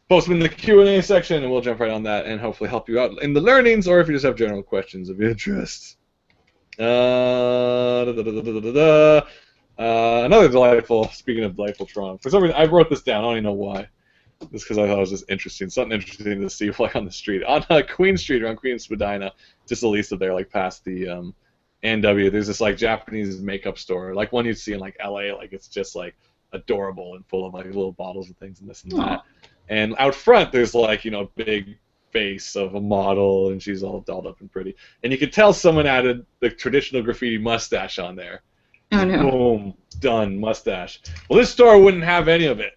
Post them in the Q&A section, and we'll jump right on that and hopefully help you out in the learnings, or if you just have general questions of interest. Another delightful, speaking of delightful Toronto, for some reason, I wrote this down, I don't even know why. Just because I thought it was just interesting, something interesting to see, like on the street. On Queen Street, around Queen Spadina, just at least there, like past the NW, there's this like Japanese makeup store, like one you'd see in like LA, like it's just like adorable and full of like little bottles and things and this and that. And out front, there's like, a big face of a model, and she's all dolled up and pretty. And you could tell someone added the traditional graffiti mustache on there. Oh, no. Boom, done, mustache. Well, this store wouldn't have any of it.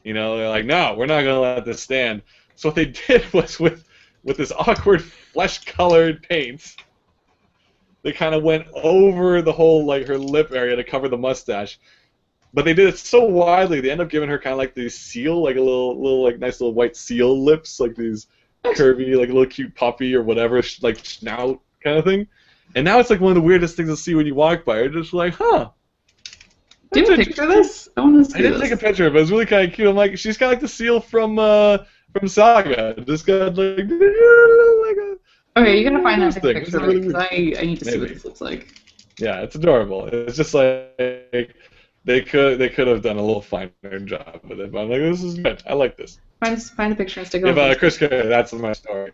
They're like, no, we're not going to let this stand. So what they did was with this awkward flesh-colored paint, they kind of went over the whole like her lip area to cover the mustache. But they did it so widely, they end up giving her kind of like these seal, like a little like nice little white seal lips, like these curvy, like a little cute puppy or whatever, like snout kind of thing. And now it's like one of the weirdest things to see when you walk by. You're just like, huh. Do you have a picture of this? I want to see I didn't take a picture, but it's really kind of cute. I'm like, she's kind of like the seal from Saga. Just got like a. Okay, you gotta find that thing. picture Really because I need to see what this looks like. Yeah, it's adorable. It's just like they could have done a little finer job with it. But I'm like, this is good. I like this. Find a picture and stick it on. If Chris Carey, that's my story.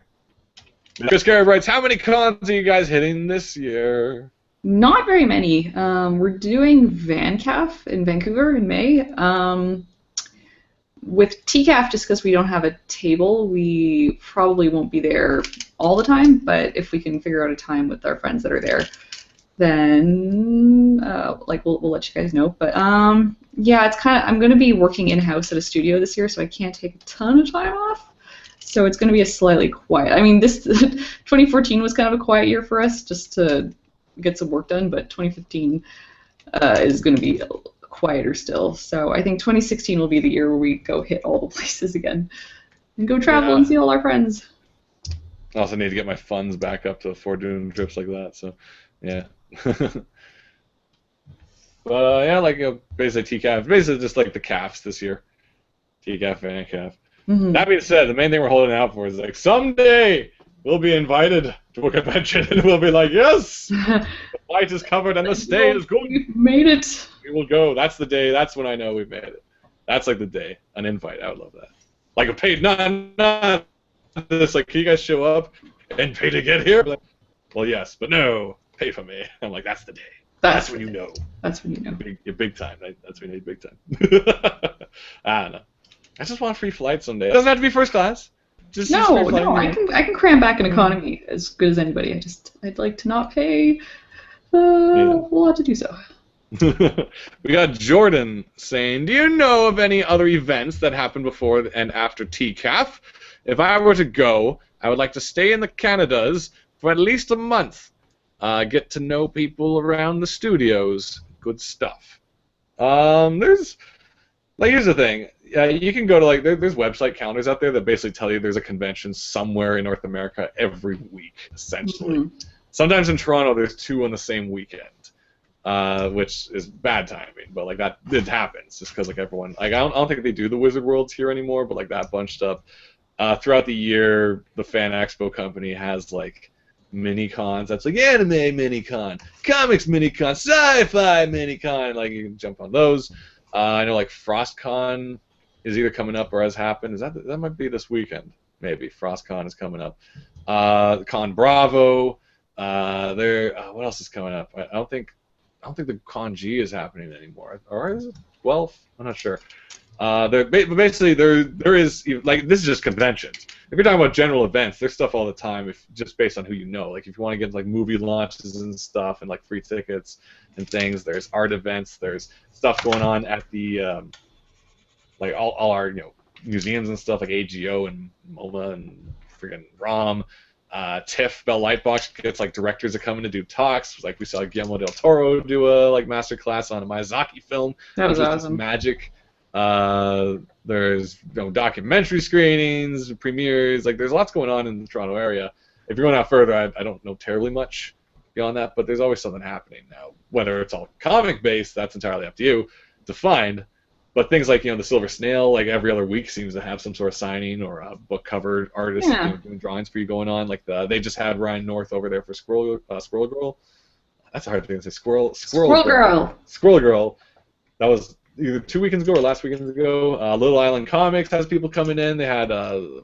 Chris Carey writes, how many cons are you guys hitting this year? Not very many. We're doing VanCaf in Vancouver in May. With TCAF, just because we don't have a table, we probably won't be there all the time. But if we can figure out a time with our friends that are there, then like we'll let you guys know. But yeah, it's kind of I'm going to be working in house at a studio this year, so I can't take a ton of time off. So it's going to be a slightly quiet. I mean, this 2014 was kind of a quiet year for us, just to get some work done. But 2015 is going to be quieter still. So I think 2016 will be the year where we go hit all the places again and go travel and see all our friends. I also need to get my funds back up to afford doing trips like that. So yeah. But yeah, like basically TCAF, basically just like the CAFs this year, TCAF and CAF. Mm-hmm. That being said, the main thing we're holding out for is like someday we'll be invited to a convention and we'll be like, yes, the flight is covered and the stay is good. We've made it. We will go. That's the day. That's when I know we've made it. That's like the day. An invite. I would love that. Like a paid, not this. Like, can you guys show up and pay to get here? Like, well, yes, but no. Pay for me. I'm like, that's the day. That's when you know. That's when you know. You're big time. That's when you need big time. I don't know. I just want free flights someday. It doesn't have to be first class. Just no. I can cram back an economy as good as anybody. I'd like to not pay a lot to do so. We got Jordan saying, do you know of any other events that happened before and after TCAF? If I were to go, I would like to stay in the Canadas for at least a month. Get to know people around the studios. Good stuff. Here's the thing. You can go to there's website calendars out there that basically tell you there's a convention somewhere in North America every week, essentially. Mm-hmm. Sometimes in Toronto there's two on the same weekend, which is bad timing, but like that it happens just because like everyone I don't think they do the Wizard Worlds here anymore, but like that bunched up. Throughout the year, the Fan Expo company has like mini cons. That's like anime mini con, comics mini con, sci-fi mini con. Like you can jump on those. I know like FrostCon is either coming up or has happened. That might be this weekend? Maybe FrostCon is coming up. Con Bravo. What else is coming up? I don't think the Con G is happening anymore. Or is it 12? I'm not sure. But basically there is like this is just conventions. If you're talking about general events, there's stuff all the time. If just based on who you know, like if you want to get like movie launches and stuff and like free tickets and things, there's art events. There's stuff going on at the like all our museums and stuff like AGO and MoMA and friggin' ROM. TIFF Bell Lightbox gets like directors that come in to do talks. Like we saw Guillermo del Toro do a like master class on a Miyazaki film. That was awesome. Magic. There's documentary screenings, premieres. Like there's lots going on in the Toronto area. If you're going out further, I don't know terribly much beyond that, but there's always something happening now. Whether it's all comic based, that's entirely up to you to find. But things like the Silver Snail, like every other week seems to have some sort of signing or a book cover artist doing drawings for you going on. Like they just had Ryan North over there for Squirrel Girl. That's a hard thing to say. Squirrel Girl. That was either 2 weekends ago or last weekend ago. Little Island Comics has people coming in. They had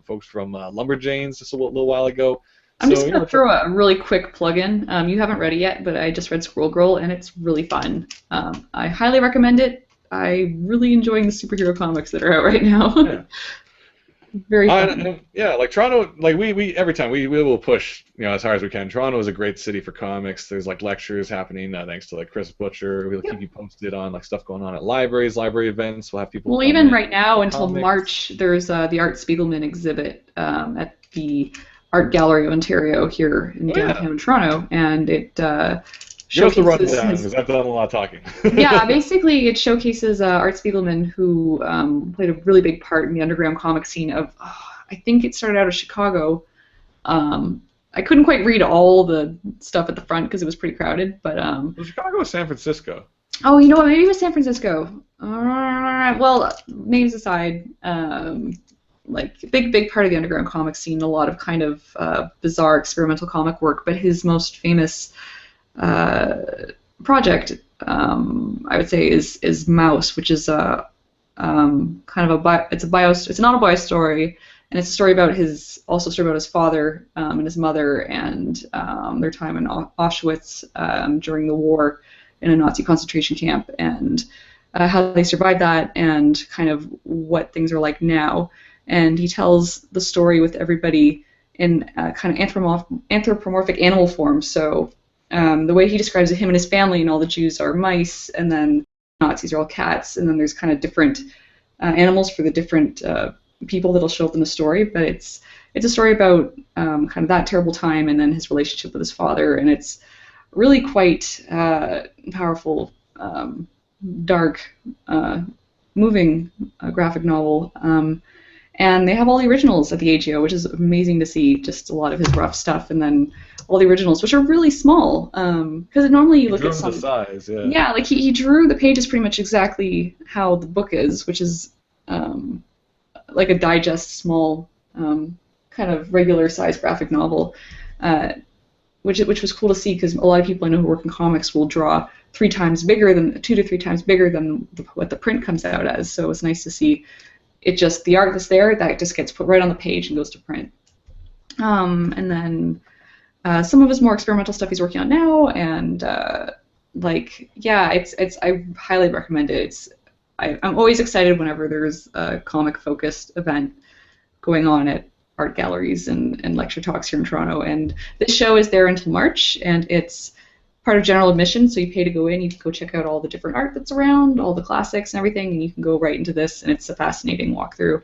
folks from Lumberjanes just a little while ago. I'm just going to throw a really quick plug-in. You haven't read it yet, but I just read Squirrel Girl, and it's really fun. I highly recommend it. I'm really enjoying the superhero comics that are out right now. Yeah. Very fun. Yeah, like Toronto, like we every time we will push as hard as we can. Toronto is a great city for comics. There's like lectures happening thanks to like Chris Butcher. We'll keep you posted on like stuff going on at libraries, library events. We'll have people. Well, even right now until March, there's the Art Spiegelman exhibit at the Art Gallery of Ontario here in downtown Toronto, and it Give us the showcases rundown, because I've done a lot of talking. yeah, basically it showcases Art Spiegelman, who played a really big part in the underground comic scene of, I think it started out of Chicago. I couldn't quite read all the stuff at the front because it was pretty crowded, but Was Chicago or San Francisco? oh, you know what? Maybe it was San Francisco. Well, names aside, like big part of the underground comic scene, a lot of kind of bizarre experimental comic work. But his most famous project, I would say, is Mouse, which is a kind of it's an autobiography story, and it's a story about his father and his mother and their time in Auschwitz during the war in a Nazi concentration camp, and how they survived that, and kind of what things are like now. And he tells the story with everybody in kind of anthropomorphic animal form. So the way he describes it, him and his family and all the Jews are mice, and then Nazis are all cats, and then there's kind of different animals for the different people that'll show up in the story. But it's a story about kind of that terrible time, and then his relationship with his father, and it's really quite powerful, dark, moving graphic novel. And they have all the originals at the AGO, which is amazing to see, just a lot of his rough stuff, and then all the originals, which are really small. Because normally you look at some... the size, yeah. Yeah, like he drew the pages pretty much exactly how the book is, which is like a digest, small, kind of regular size graphic novel, which was cool to see, because a lot of people I know who work in comics will draw 2 to 3 times bigger than what the print comes out as. So it's nice to see it just, the art that's there, that just gets put right on the page and goes to print. And then some of his more experimental stuff he's working on now, and I highly recommend it. I'm always excited whenever there's a comic-focused event going on at art galleries and lecture talks here in Toronto. And this show is there until March, and it's part of general admission, so you pay to go in. You can go check out all the different art that's around, all the classics and everything, and you can go right into this, and it's a fascinating walkthrough.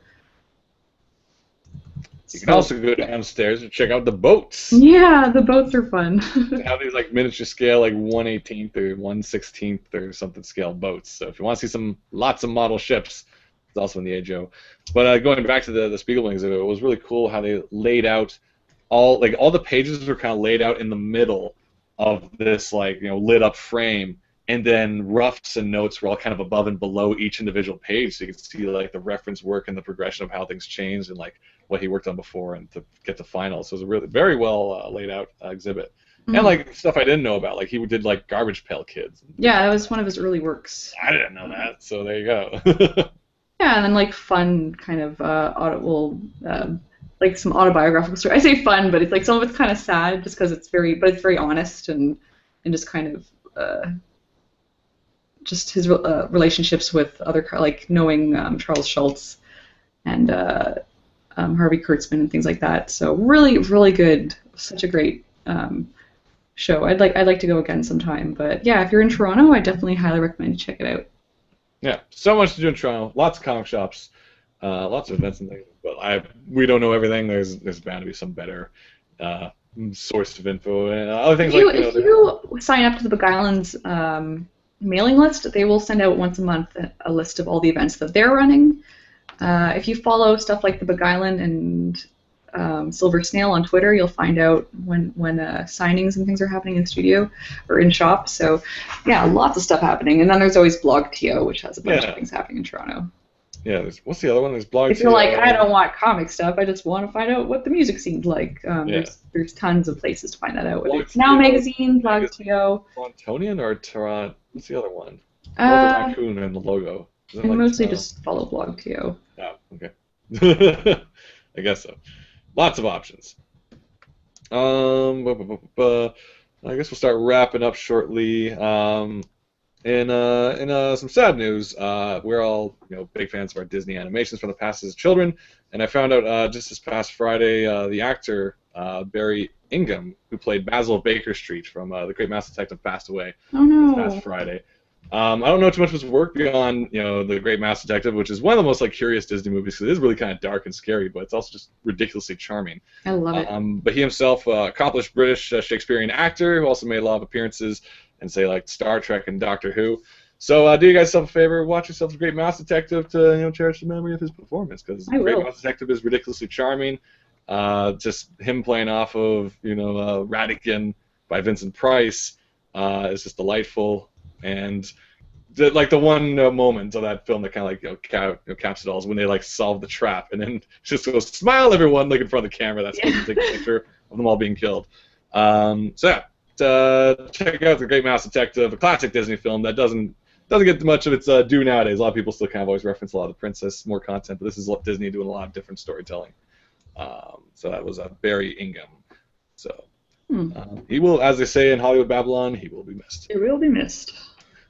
You can also go downstairs and check out the boats. Yeah, the boats are fun. They have these like miniature scale, like 1/18th or 1/16th or something scale boats. So if you want to see lots of model ships, it's also in the AGO. But going back to the Spiegelman exhibit, it was really cool how they laid out all the pages were kind of laid out in the middle of this lit up frame, and then roughs and notes were all kind of above and below each individual page, so you could see like the reference work and the progression of how things changed and like what he worked on before and to get to final. So it was a really very well laid out exhibit. Mm-hmm. And like stuff I didn't know about, like he did like Garbage Pail Kids. Yeah, that was one of his early works. I didn't know that, so there you go. Yeah, and then like fun kind of like some autobiographical story. I say fun, but it's like some of it's kind of sad just because it's very honest and just kind of just his relationships with other, like knowing Charles Schultz and Harvey Kurtzman and things like that. So really good, such a great show. I'd like to go again sometime. But yeah, if you're in Toronto, I definitely highly recommend you check it out. Yeah, so much to do in Toronto. Lots of comic shops, lots of events and things. But we don't know everything. There's bound to be some better source of info and other things if you sign up to the Bug Island's mailing list, they will send out once a month a list of all the events that they're running. If you follow stuff like the Bug Island and Silver Snail on Twitter, you'll find out when signings and things are happening in studio or in shop. So yeah, lots of stuff happening. And then there's always BlogTO, which has a bunch of things happening in Toronto. Yeah, what's the other one? There's BlogTO. If you're like, I don't want comic stuff, I just want to find out what the music scene's like. There's tons of places to find that out. Whether it's Now Magazine, BlogTO. Torontonian or Toronto? What's the other one? The raccoon and the logo. I mostly just follow BlogTO. Oh, okay. I guess so. Lots of options. I guess we'll start wrapping up shortly. In some sad news, we're all big fans of our Disney animations from the past as children, and I found out just this past Friday the actor Barry Ingham, who played Basil of Baker Street from The Great Mouse Detective, passed away. Oh no! This past Friday. I don't know too much of his work beyond, The Great Mouse Detective, which is one of the most like curious Disney movies because it is really kind of dark and scary, but it's also just ridiculously charming. I love it. But he himself, accomplished British Shakespearean actor who also made a lot of appearances in, say, like Star Trek and Doctor Who. So do you guys yourself a favor, watch yourself The Great Mouse Detective to cherish the memory of his performance, because The Great Mouse Detective is ridiculously charming. Just him playing off of Radigan by Vincent Price is just delightful. And the one moment of that film that kind of like caps it all is when they like solve the trap and then just goes, smile everyone, like in front of the camera. That's supposed to take a picture of them all being killed. So yeah, check out The Great Mouse Detective, a classic Disney film that doesn't get much of its due nowadays. A lot of people still kind of always reference a lot of the princess, more content, but this is Disney doing a lot of different storytelling. So that was Barry Ingham. So he will, as they say in Hollywood Babylon, he will be missed. He will be missed.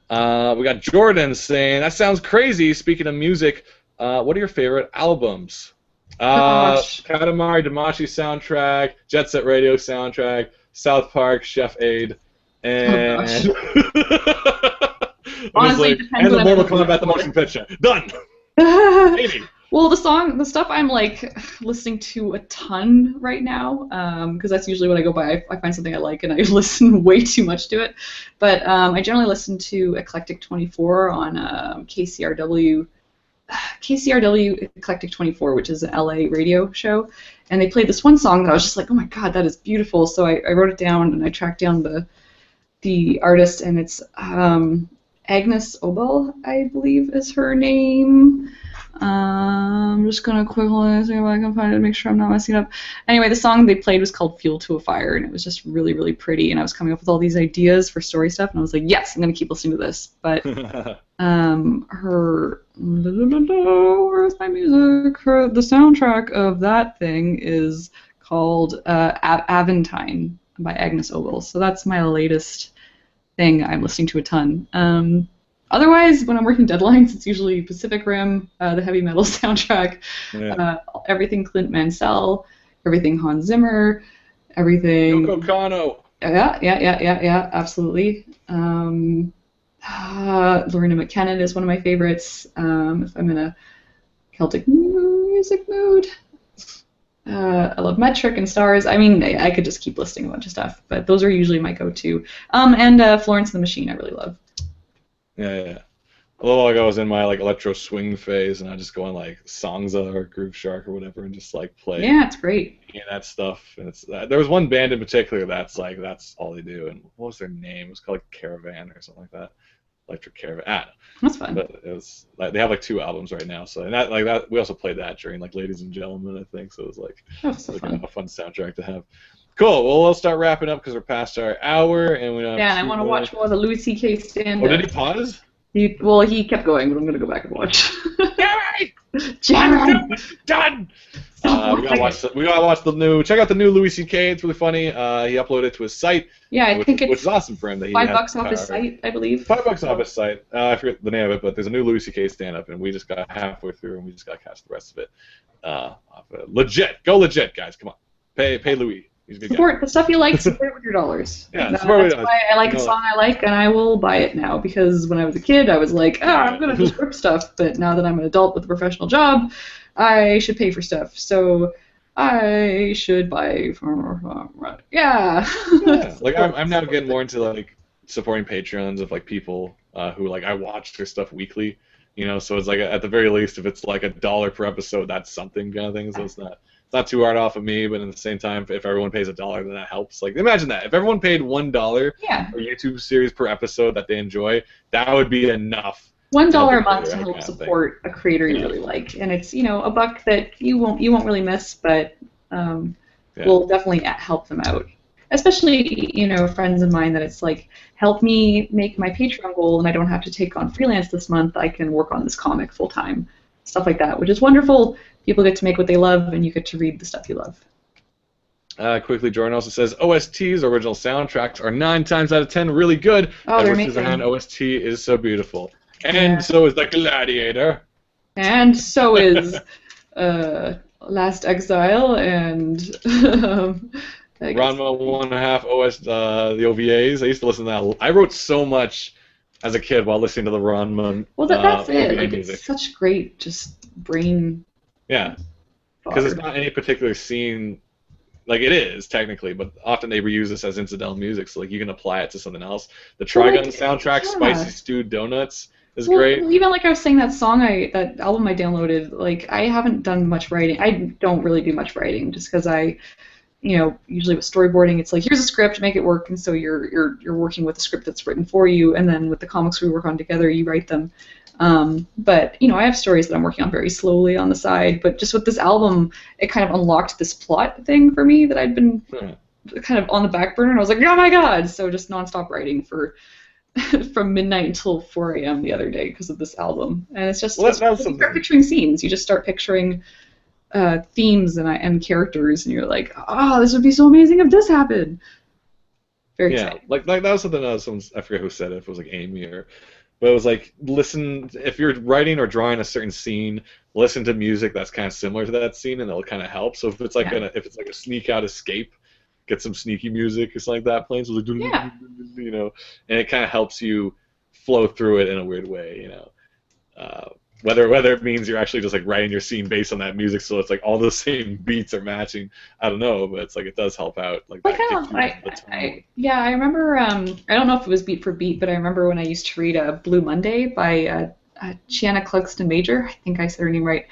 We got Jordan saying, that sounds crazy. Speaking of music, what are your favorite albums? Katamari Damacy soundtrack, Jet Set Radio soundtrack, South Park, Chef Aid, and honestly, and the Mortal Kombat the motion picture. Done. Maybe. Well, the stuff I'm like listening to a ton right now, because that's usually what I go by. I find something I like and I listen way too much to it. But I generally listen to Eclectic 24 on KCRW Eclectic 24, which is an LA radio show, and they played this one song that I was just like, oh my god, that is beautiful. So I wrote it down and I tracked down the artist, and it's Agnes Obel, I believe is her name. I'm just gonna quickly see if I can find it to make sure I'm not messing it up. Anyway, the song they played was called "Fuel to a Fire," and it was just really, really pretty. And I was coming up with all these ideas for story stuff, and I was like, yes, I'm gonna keep listening to this. But where's my music? The soundtrack of that thing is called Aventine by Agnes Obel. So that's my latest thing I'm listening to a ton. Otherwise, when I'm working deadlines, it's usually Pacific Rim, the heavy metal soundtrack, everything Clint Mansell, everything Hans Zimmer, everything. Yoko Kanno. Yeah, absolutely. Lorena McKenna is one of my favorites. If I'm in a Celtic music mood, I love Metric and Stars. I mean, I could just keep listing a bunch of stuff, but those are usually my go-to. And Florence and the Machine, I really love. Yeah. A little ago, I was in my like electro swing phase, and I just go on like Songza or Groove Shark or whatever, and just like play. Yeah, it's great. That stuff, and it's there was one band in particular that's all they do, and what was their name? It was called like Caravan or something like that. Electric Caravan. That's fun. But it was like they have like 2 albums right now, so and that we also played that during like Ladies and Gentlemen, I think. So it was like a fun soundtrack to have. Cool. Well, we'll start wrapping up because we're past our hour, and we don't. Yeah, and I want to watch more of the Louis C.K. stand-up. Oh, did he pause? He kept going, but I'm gonna go back and watch. Jerry! Done. We gotta watch the new. Check out the new Louis C.K. It's really funny. He uploaded it to his site. Yeah, which is awesome for him. That he $5 off his site, I believe. $5 off his site. I forget the name of it, but there's a new Louis C.K. stand-up, and we just got halfway through, and we just got to catch the rest of it. Legit, go legit, guys. Come on, pay Louis. He's a good support guy. The stuff you like. Support with your dollars. Yeah, that's why I like a song I like, and I will buy it now. Because when I was a kid, I was like, I'm gonna just rip stuff. But now that I'm an adult with a professional job, I should pay for stuff. So I should buy. Yeah. Like I'm now getting more into like supporting Patreons of like people who like I watch their stuff weekly. So it's like at the very least, if it's like $1 per episode, that's something kind of thing. So it's not too hard off of me, but at the same time, if everyone pays $1, then that helps. Like, imagine that. If everyone paid $1 for a YouTube series per episode that they enjoy, that would be enough. $1 a month to help support a creator you really like, and it's $1 that you won't really miss, but will definitely help them out. Especially friends of mine that it's like, help me make my Patreon goal, and I don't have to take on freelance this month. I can work on this comic full time, stuff like that, which is wonderful. People get to make what they love, and you get to read the stuff you love. Quickly, Jordan also says OSTs, original soundtracks, are 9 times out of 10 really good. Oh, they're amazing. Edward Scissorhand OST is so beautiful. And so is The Gladiator. And so is Last Exile and Ranma 1.5 OS, the OVAs. I used to listen to that. I wrote so much as a kid while listening to the Ramen. Well, that's it. Like, music. it's such great, just brain. Yeah, because it's not any particular scene. Like, it is technically, but often they reuse this as incidental music, so like you can apply it to something else. The Trigun soundtrack, Spicy Stewed Donuts, is great. Even like I was saying, that album I downloaded, like I haven't done much writing. I don't really do much writing just because usually with storyboarding, it's like, here's a script, make it work, and so you're working with a script that's written for you, and then with the comics we work on together, you write them. But I have stories that I'm working on very slowly on the side, but just with this album, it kind of unlocked this plot thing for me that I'd been kind of on the back burner, and I was like, oh my god! So just nonstop writing for from midnight until 4 a.m. the other day because of this album, and it's just you start picturing scenes, you just start picturing themes and characters, and you're like, oh, this would be so amazing if this happened. Very exciting. Like that was something I forget who said it, if it was like Amy but it was like, listen, if you're writing or drawing a certain scene, listen to music that's kind of similar to that scene, and it'll kind of help. So if it's like a sneak out escape, get some sneaky music or something like that playing, so like, and it kind of helps you flow through it in a weird way, Whether it means you're actually just like writing your scene based on that music, so it's like all the same beats are matching. I don't know, but it's like it does help out. Like that I remember. I don't know if it was beat for beat, but I remember when I used to read Blue Monday by Shanna Clugston Major. I think I said her name right.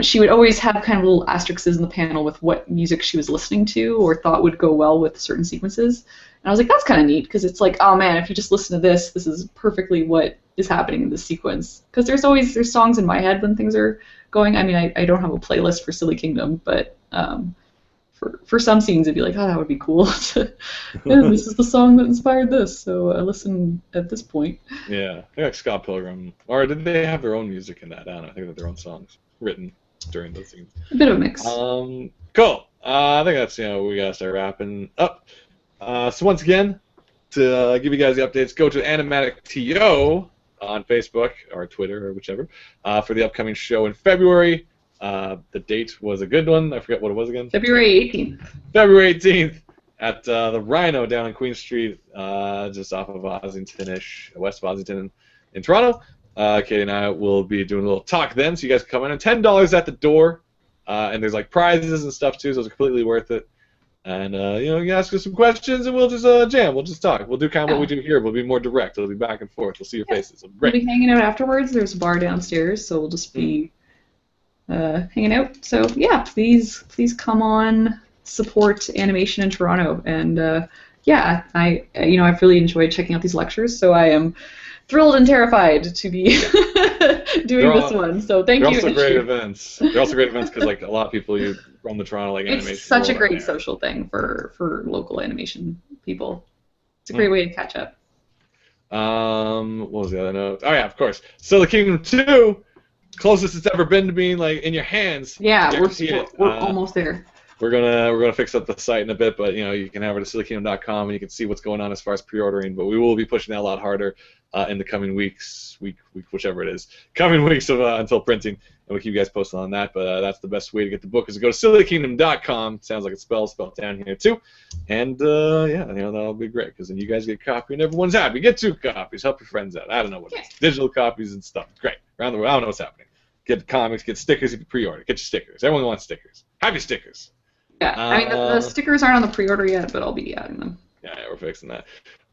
She would always have kind of little asterisks in the panel with what music she was listening to or thought would go well with certain sequences. And I was like, that's kind of neat, because it's like, oh man, if you just listen to this is perfectly what is happening in this sequence. Because there's songs in my head when things are going. I mean, I don't have a playlist for Silly Kingdom, but for some scenes it'd be like, oh, that would be cool. And this is the song that inspired this, so I listen at this point. Yeah, I think like Scott Pilgrim, or did they have their own music in that? I don't know. I think they have their own songs written during those scenes. A bit of a mix. Cool. I think that's we gotta start wrapping up. So once again, to give you guys the updates, go to Animatic TO on Facebook or Twitter or whichever for the upcoming show in February. The date was a good one. I forget what it was again. February 18th. February 18th at the Rhino down on Queen Street, just off of Ossington-ish, west of Ossington in Toronto. Katie and I will be doing a little talk then, so you guys can come in. And $10 at the door, and there's like prizes and stuff too, so it's completely worth it. And you ask us some questions, and we'll just jam. We'll just talk. We'll do kind of what we do here. We'll be more direct. It'll be back and forth. We'll see your faces. We'll be hanging out afterwards. There's a bar downstairs, so we'll just be hanging out. So yeah, please come on, support animation in Toronto. And I've really enjoyed checking out these lectures. So I am thrilled and terrified to be doing this one. So thank you. They're also great events. They're also great events because like a lot of people run the Toronto animation. It's such a great social thing for local animation people. It's a great way to catch up. What was the other note? Oh yeah, of course. So the Kingdom 2, closest it's ever been to being like in your hands. Yeah, we're almost there. We're gonna fix up the site in a bit, but you can have it at SillyKingdom.com and you can see what's going on as far as pre-ordering. But we will be pushing that a lot harder in the coming weeks, whichever it is, coming weeks until printing, and we'll keep you guys posted on that. But that's the best way to get the book is to go to SillyKingdom.com. Sounds like it's spelled down here too, and that'll be great because then you guys get a copy and everyone's happy. Get 2 copies, help your friends out. I don't know what it is, digital copies and stuff. Great around the world. I don't know what's happening. Get comics, get stickers if you pre-order. Get your stickers. Everyone wants stickers. Have your stickers. Yeah, I mean, the stickers aren't on the pre-order yet, but I'll be adding them. Yeah, we're fixing that.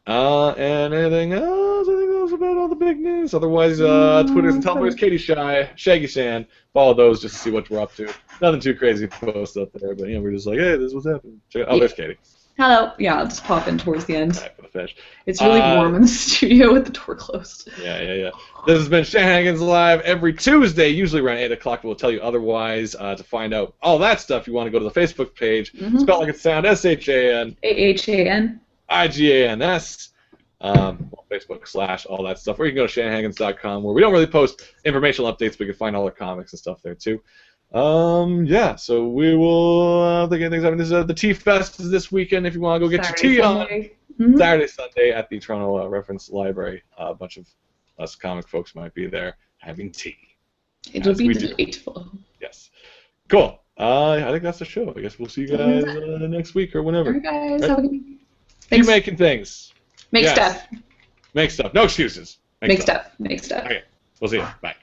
And anything else? I think that was about all the big news. Otherwise, Twitter's and Tumblr's Katie Shy, Shaggy Shan. Follow those just to see what we're up to. Nothing too crazy posts up there, but we're just like, hey, this is what's happening. There's Katie. Hello. Yeah, I'll just pop in towards the end. Right, for the fish. It's really warm in the studio with the door closed. Yeah. This has been Shanahanigans Live every Tuesday, usually around 8 o'clock, but we'll tell you otherwise. To find out all that stuff, you want to go to the Facebook page. Spell like it sounds, SHAN. AHAN. IGANS. Facebook / all that stuff. Or you can go to Shanahanigans.com, where we don't really post informational updates, but you can find all our comics and stuff there too. So we will think things happening. This is the Tea Fest is this weekend. If you want to go get Saturday, your tea on Saturday, Sunday at the Toronto Reference Library. A bunch of us comic folks might be there having tea. It'll be delightful. Yes. Cool. I think that's the show. I guess we'll see you guys next week or whenever. All right, guys. Have a good week. Keep making things. Make stuff. Make stuff. No excuses. Make stuff. Make stuff. Okay. We'll see you. Bye.